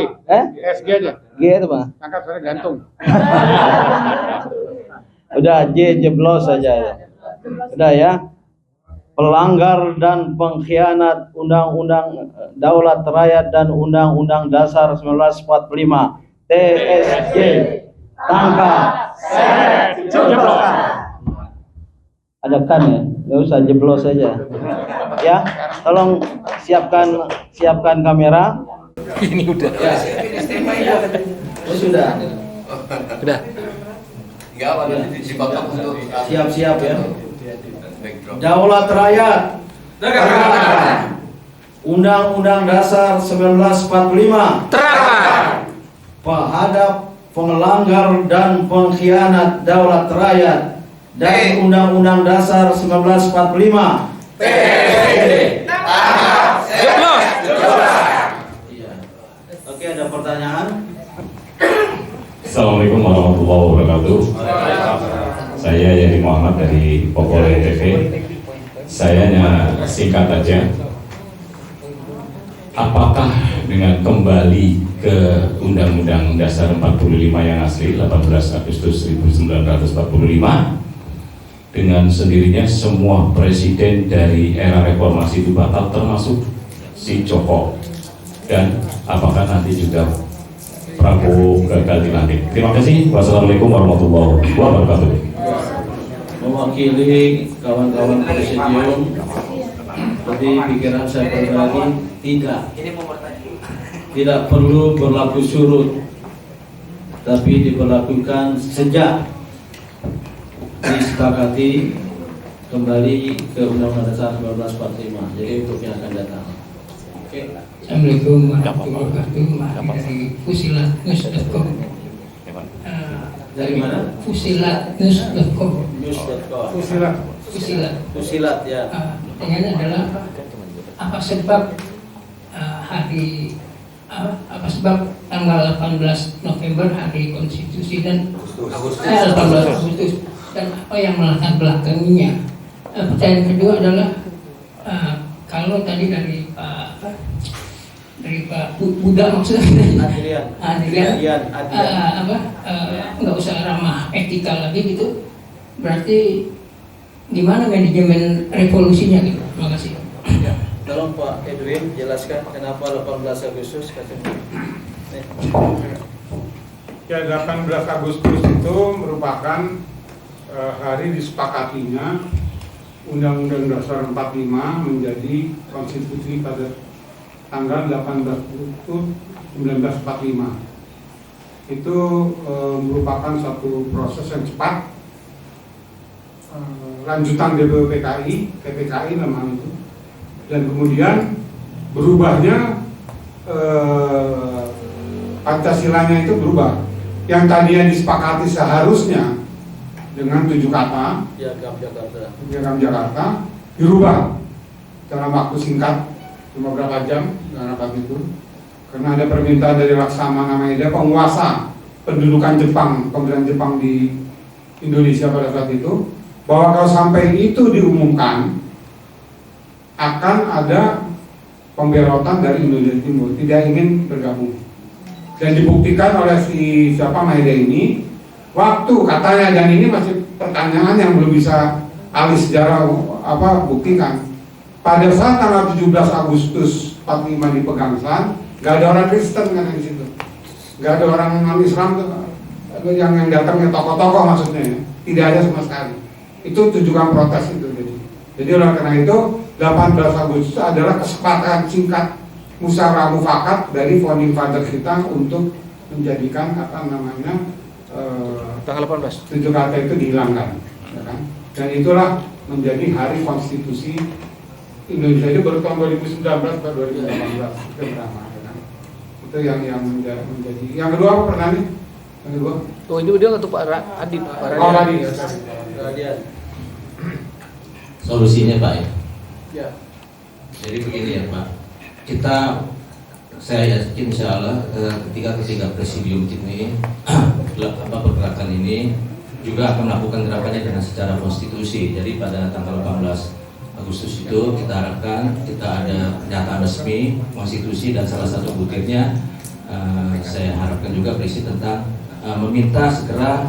TSG aja. G itu mah. Tangkap, seret, gantung. Udah J, jeblos saja ya. Udah ya. Pelanggar dan pengkhianat Undang-Undang Daulat Rakyat dan Undang-Undang Dasar 1945. TSJ, tangkap, seret, jeblos. Ada kan ya? Nggak usah jeblos saja. Ya, tolong siapkan kamera. Ini udah. Oh, sudah. Udah. Enggak apa nanti dibakar untuk Siap-siap ya. Daulat rakyat, tegakkan. Undang-Undang Dasar 1945, terapkan. Terhadap pengelanggar dan pengkhianat daulat rakyat dan Undang-Undang Dasar 1945. TSD. Jeblos. Iya. Oke, ada pertanyaan? Assalamualaikum warahmatullahi wabarakatuh. Saya Yadi Muhammad dari Popole TV. Saya hanya singkat aja. Apakah dengan kembali ke Undang-Undang Dasar 45 yang asli 18 Agustus 1945, dengan sendirinya semua presiden dari era reformasi itu batal, termasuk si Joko, dan apakah nanti juga Prabowo gagal dilantik? Terima kasih. Wassalamualaikum warahmatullahi wabarakatuh. Mewakili kawan-kawan presidium, tapi pikiran saya pribadi tidak perlu berlaku surut, tapi diberlakukan sejak disepakati kembali ke Undang-Undang Dasar 1945. Jadi untuk yang akan datang. Oke. Assalamualaikum warahmatullahi wabarakatuh. Dari fusilatnews.com. Dari mana? Fusilatnews.com. News.com. Fusilat ya. pertanyaan adalah apa sebab apa sebab tanggal 18 November hari konstitusi dan 18 Agustus dan apa yang melatar belakanginya. Pertanyaan kedua adalah kalau tadi dari Pak Buddha maksudnya Adrian nggak usah ramah etika lagi gitu, berarti gimana manajemen revolusinya gitu. Terima kasih. Tolong Pak Edwin jelaskan kenapa 18 Agustus katanya. Ya, 18 Agustus itu merupakan hari disepakatinya Undang-Undang Dasar 45 menjadi konstitusi pada tanggal 18 Agustus 1945. Itu merupakan satu proses yang cepat, lanjutan PPKI namanya itu, dan kemudian berubahnya Pancasilanya itu berubah. Yang tadinya disepakati seharusnya dengan 7 kata Piagam Jakarta dirubah dalam waktu singkat, cuma berapa jam dalam rapat itu, karena ada permintaan dari Laksamana Maeda, penguasa pendudukan Jepang, pemerintahan Jepang di Indonesia pada saat itu, bahwa kalau sampai itu diumumkan akan ada pemberotan dari Indonesia Timur, tidak ingin bergabung. Dan dibuktikan oleh si Maeda ini, waktu katanya, dan ini masih pertanyaan yang belum bisa ahli sejarah buktikan. Pada saat tanggal 17 Agustus 45 di Pegangsaan, nggak ada orang Kristen kan di situ, nggak ada orang non-Islam yang datangnya tokoh-tokoh maksudnya, tidak ada sama sekali. Itu tujuan protes itu. Jadi oleh karena itu 18 Agustus adalah kesepakatan singkat musyawarah mufakat dari founding father kita untuk menjadikan tanggal 18 7 kata itu dihilangkan, ya kan? Dan itulah menjadi hari konstitusi Indonesia. Itu baru tahun 2019 atau 2018 itu berapa, ya kan? Itu yang menjadi. Yang kedua apa pertanyaan? Yang kedua? Oh, ini dia untuk Pak Adit. Solusinya Pak ya. Jadi begini ya Pak, saya yakin insya Allah ketika presidium ini pergerakan ini juga akan melakukan gerakannya dengan secara konstitusi. Jadi pada tanggal 18 Agustus itu kita harapkan kita ada pernyataan resmi konstitusi, dan salah satu butirnya saya harapkan juga berisi tentang meminta segera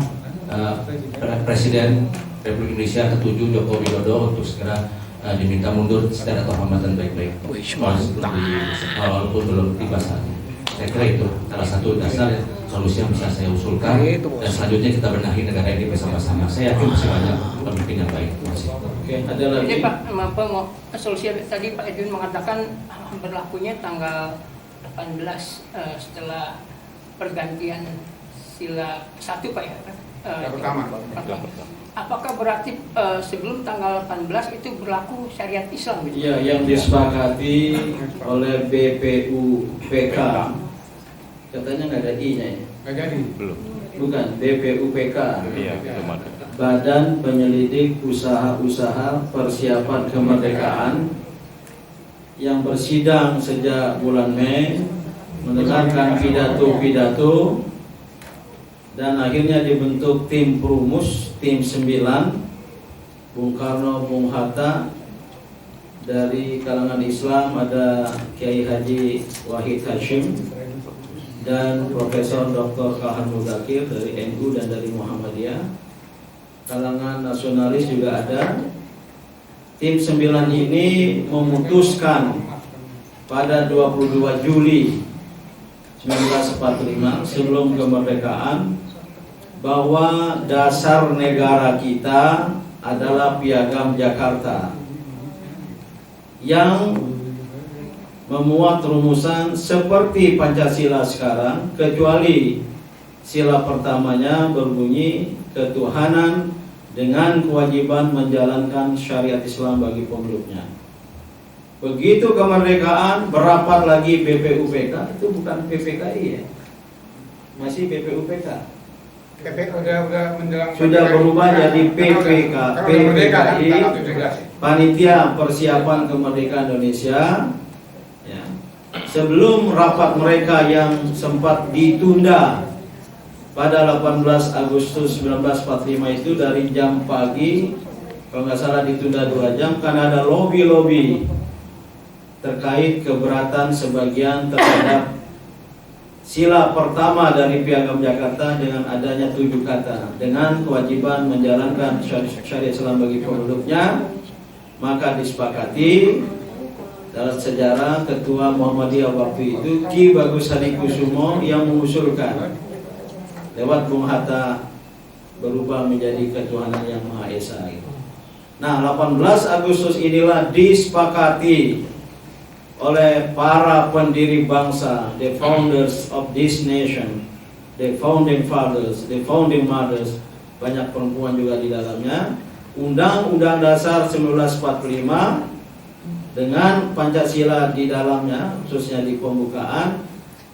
Presiden Republik Indonesia ke-7 Joko Widodo untuk segera diminta mundur secara terhormat dan baik-baik, walaupun belum tiba saatnya. Saya kira itu salah satu dasar solusi yang bisa saya usulkan, dan selanjutnya kita benahi negara ini bersama-sama. Saya yakin masih banyak pemimpin yang baik. Terima kasih. Oke, ada lagi. Jadi Pak, mau solusi tadi Pak Edwin mengatakan berlakunya tanggal 18 setelah pergantian sila 1 Pak ya. Pertama. Apakah berarti sebelum tanggal 18 itu berlaku syariat Islam gitu? Iya, yang disepakati oleh BPUPK. Katanya nggak ada I-nya ya? Nggak jadi. Belum. Bukan, BPUPK. Iya, belum ada. Badan Penyelidik Usaha-Usaha Persiapan Kemerdekaan, yang bersidang sejak bulan Mei, mendengarkan pidato-pidato, dan akhirnya dibentuk tim Perumus, tim 9, Bung Karno, Bung Hatta. Dari kalangan Islam ada Kiai Haji Wahid Hashim dan Profesor Dr. Kahan Mudakir dari NU dan dari Muhammadiyah. Kalangan nasionalis juga ada. Tim 9 ini memutuskan pada 22 Juli 1945 sebelum kemerdekaan bahwa dasar negara kita adalah Piagam Jakarta yang memuat rumusan seperti Pancasila sekarang, kecuali sila pertamanya berbunyi ketuhanan dengan kewajiban menjalankan syariat Islam bagi pemeluknya. Begitu kemerdekaan berapat lagi BPUPK, itu bukan PPKI ya, masih BPUPK. udah menjelang sudah berubah jadi PPK, PPKI, Panitia Persiapan Kemerdekaan Indonesia. Ya. Sebelum rapat mereka yang sempat ditunda pada 18 Agustus 1945 itu dari jam pagi, kalau nggak salah ditunda 2 jam karena ada lobby-lobby terkait keberatan sebagian terhadap sila pertama dari Piagam Jakarta dengan adanya 7 kata dengan kewajiban menjalankan syariat Islam bagi penduduknya. Maka disepakati dalam sejarah Ketua Muhammadiyah waktu itu Ki Bagus Hadikusumo yang mengusulkan lewat Bung Hatta berubah menjadi ketuhanan yang Maha Esa. Nah, 18 Agustus inilah disepakati oleh para pendiri bangsa, the founders of this nation, the founding fathers, the founding mothers, banyak perempuan juga di dalamnya. Undang-Undang Dasar 1945 dengan Pancasila di dalamnya, khususnya di pembukaan,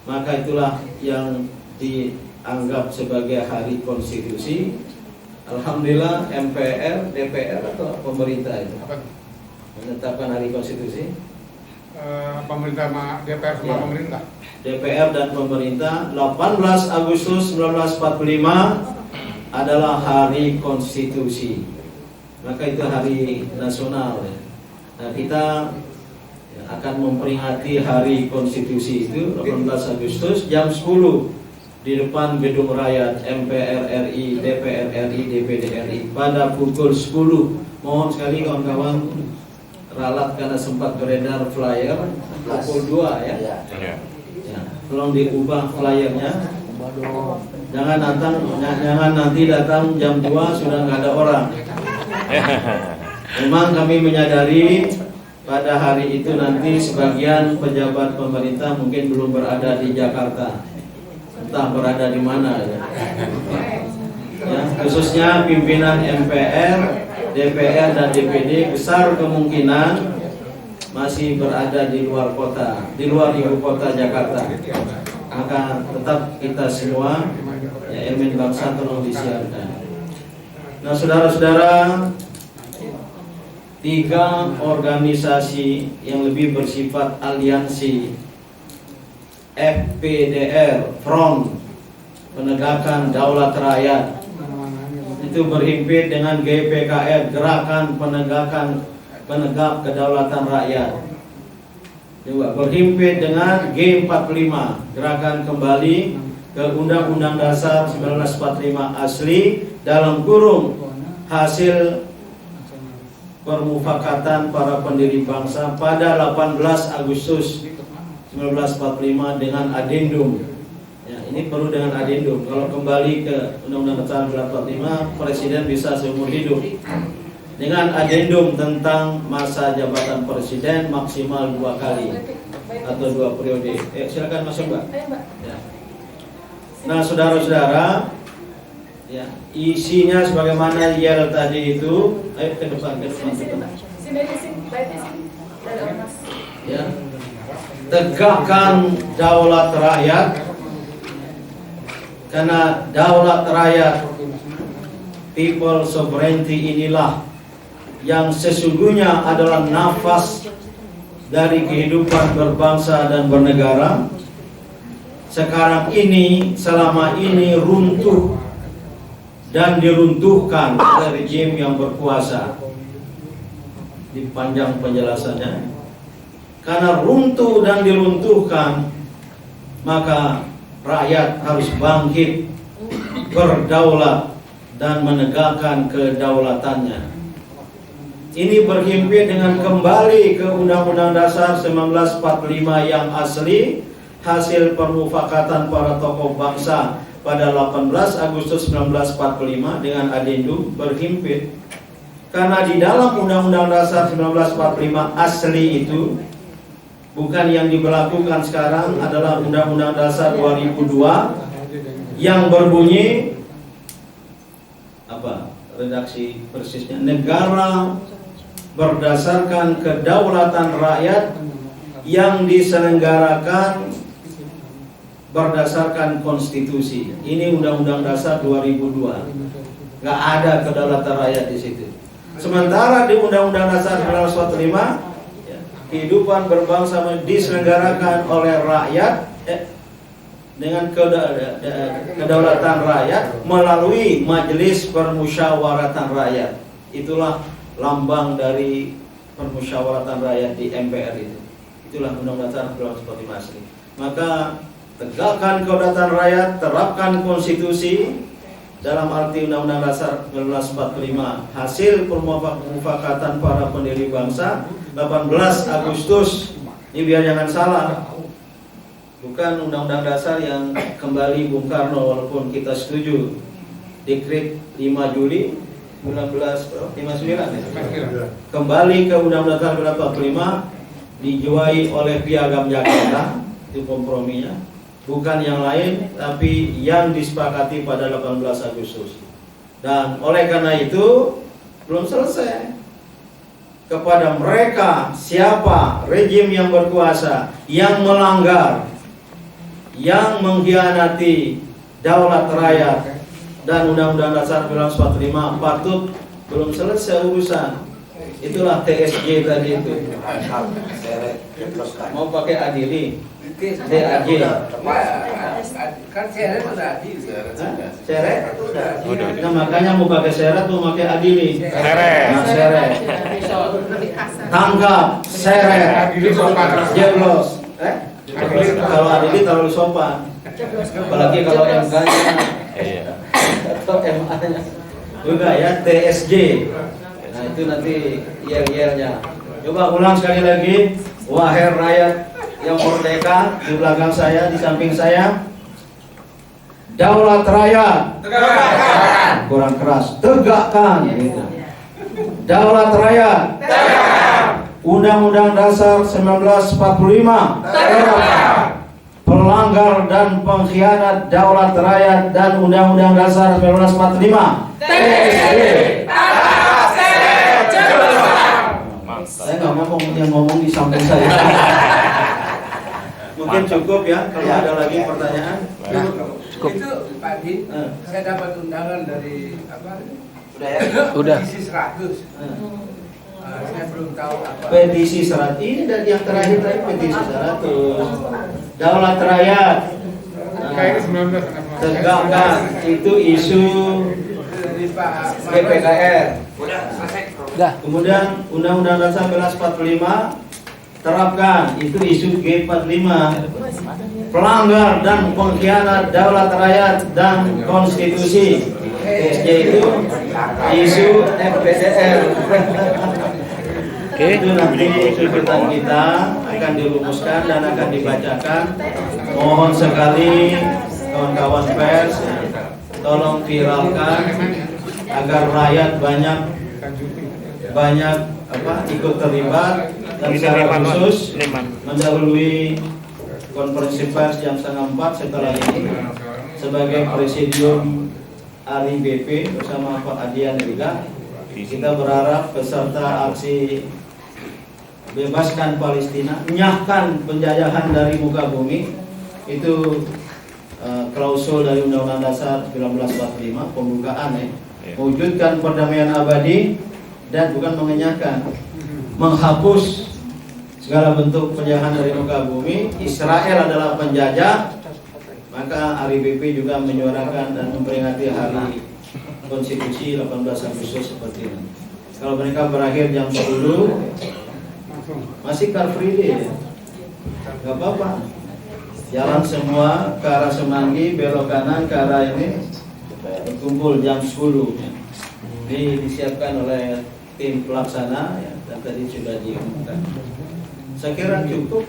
maka itulah yang dianggap sebagai hari konstitusi. Alhamdulillah MPR, DPR atau pemerintah itu menetapkan hari konstitusi. Pemerintah DPR sama pemerintah. DPR dan pemerintah. 18 Agustus 1945 adalah hari konstitusi. Maka itu hari nasional. Nah, kita akan memperingati hari konstitusi itu 18 Agustus jam 10 di depan Gedung Rakyat MPR RI, DPR RI, DPD RI pada pukul 10. Mohon sekali kawan-kawan ralat karena sempat beredar flyer pukul 2 ya. Ya, tolong diubah flyernya. Jangan nanti datang jam 2 sudah nggak ada orang. Memang kami menyadari pada hari itu nanti sebagian pejabat pemerintah mungkin belum berada di Jakarta, entah berada di mana ya. Ya, khususnya pimpinan MPR, DPR dan DPD besar kemungkinan masih berada di luar kota, di luar ibu kota Jakarta. Maka tetap kita semua ya elemen bangsa tolong disiapkan. Nah, saudara-saudara, 3 organisasi yang lebih bersifat aliansi, FPDR, Front Penegakan Daulat Rakyat, itu berhimpit dengan GPKR, Gerakan Penegak Kedaulatan Rakyat, juga berhimpit dengan G45, Gerakan Kembali ke Undang-Undang Dasar 1945 asli dalam kurung hasil permufakatan para pendiri bangsa pada 18 Agustus 1945 dengan adendum. Ya, ini perlu dengan adendum. Kalau kembali ke Undang-Undang Dasar 1945, Presiden bisa seumur hidup. Dengan adendum tentang masa jabatan Presiden maksimal 2 kali atau 2 periode. Silakan masuk, Mbak. Ya. Nah, saudara-saudara, ya, isinya sebagaimana yel tadi itu. Ayo ke depan. Ya. Tegakkan daulat rakyat, karena daulat rakyat, people sovereignty inilah yang sesungguhnya adalah nafas dari kehidupan berbangsa dan bernegara. Sekarang ini, selama ini runtuh dan diruntuhkan oleh rejim yang berkuasa. Dipanjang penjelasannya. Karena runtuh dan diruntuhkan, maka rakyat harus bangkit, berdaulat dan menegakkan kedaulatannya. Ini berhimpit dengan kembali ke Undang-Undang Dasar 1945 yang asli, hasil permufakatan para tokoh bangsa pada 18 Agustus 1945 dengan adendum berhimpit. Karena di dalam Undang-Undang Dasar 1945 asli itu, bukan yang diberlakukan sekarang, adalah Undang-Undang Dasar 2002 yang berbunyi apa? Redaksi persisnya, negara berdasarkan kedaulatan rakyat yang diselenggarakan berdasarkan konstitusi. Ini Undang-Undang Dasar 2002. Nggak ada kedaulatan rakyat di situ. Sementara di Undang-Undang Dasar 1945, kehidupan berbangsa diselenggarakan oleh rakyat dengan kedaulatan rakyat melalui Majelis Permusyawaratan Rakyat. Itulah lambang dari permusyawaratan rakyat di MPR itu. Itulah Undang-Undang Dasar 1945 asli. Maka tegakkan kedaulatan rakyat, terapkan konstitusi dalam arti Undang-Undang Dasar 1945, hasil permufakatan para pendiri bangsa 18 Agustus. Ini biar jangan salah, bukan Undang-Undang Dasar yang kembali Bung Karno, walaupun kita setuju Dekret 5 Juli 1959 kembali ke Undang-Undang Dasar 1945, dijuai oleh Piagam Jakarta. Itu komprominya, bukan yang lain, tapi yang disepakati pada 18 Agustus. Dan oleh karena itu belum selesai. Kepada mereka, siapa rejim yang berkuasa yang melanggar, yang mengkhianati daulat rakyat dan Undang-Undang Dasar 1945, patut, belum selesai urusan. Itulah TSJ tadi itu. Mau pakai adili, DAJ. Kan seret udah adil. Seret? Nah, makanya mau pakai seret mau pakai adili. Nah, seret. Tangkap, seret, jeblos. Kalau adili terlalu sopan. Apalagi kalau MK-nya atau MA-nya. Juga ya, TSJ. Nah, itu nanti yel-yelnya. Coba ulang sekali lagi. Wahai rakyat yang merdeka, di belakang saya, di samping saya, daulat rakyat tegakkan. Kurang keras, tegakkan gitu. Daulat rakyat tegakkan. Undang-Undang Dasar 1945 tegakkan. Pelanggar dan pengkhianat daulat rakyat dan Undang-Undang Dasar 1945 TSJ. Saya nggak ngomong, yang ngomong di samping saya. Mungkin cukup ya, kalau ada lagi pertanyaan. Cukup. Itu Pak Din, saya dapat undangan dari apa? Udah. Petisi 100. Saya belum tahu apa. Petisi 100 ini dari yang terakhir tadi, petisi 100. Daulat rakyat tegakkan, itu isu GPKR. Kemudian Undang-Undang Dasar 1945 terapkan, itu isu G45. Pelanggar dan pengkhianat daulat rakyat dan konstitusi, TSJ itu isu FPDR. Itu nanti tuntutan kita akan dirumuskan dan akan dibacakan. Mohon sekali kawan-kawan pers, tolong viralkan agar rakyat banyak ikut terlibat, dan secara khusus mendahului konferensi pers jam 3:30 setelah ini sebagai presidium ARI-BP bersama Pak Adian juga. Kita berharap peserta aksi bebaskan Palestina, nyahkan penjajahan dari muka bumi, itu klausul dari Undang-Undang Dasar 1945, pembukaan ya, mewujudkan perdamaian abadi dan bukan mengenyahkan, menghapus segala bentuk penjajahan dari muka bumi. Israel adalah penjajah, maka ARI-BP juga menyuarakan dan memperingati hari konstitusi 18 Agustus seperti ini. Kalau mereka berakhir jam 10, masih Car Free Day ya? Gak apa-apa. Jalan semua ke arah Semanggi, belok kanan ke arah ini, berkumpul jam 10. Ini disiapkan oleh tim pelaksana ya, dan tadi sudah diumumkan. Saya kira cukup.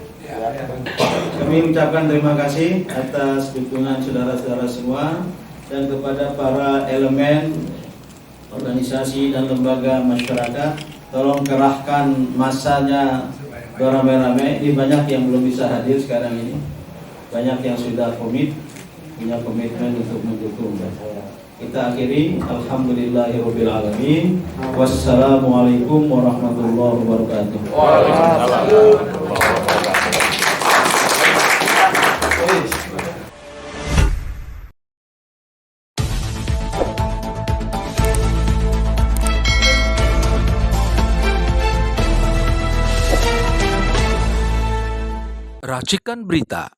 Kami ucapkan terima kasih atas dukungan saudara-saudara semua dan kepada para elemen organisasi dan lembaga masyarakat. Tolong kerahkan masanya beramai-ramai. Ini banyak yang belum bisa hadir sekarang ini. Banyak yang sudah punya komitmen untuk mendukung. Kita akhiri, alhamdulillahirabbil alamin. Wassalamualaikum warahmatullahi wabarakatuh. Waalaikumsalam. Racikan Berita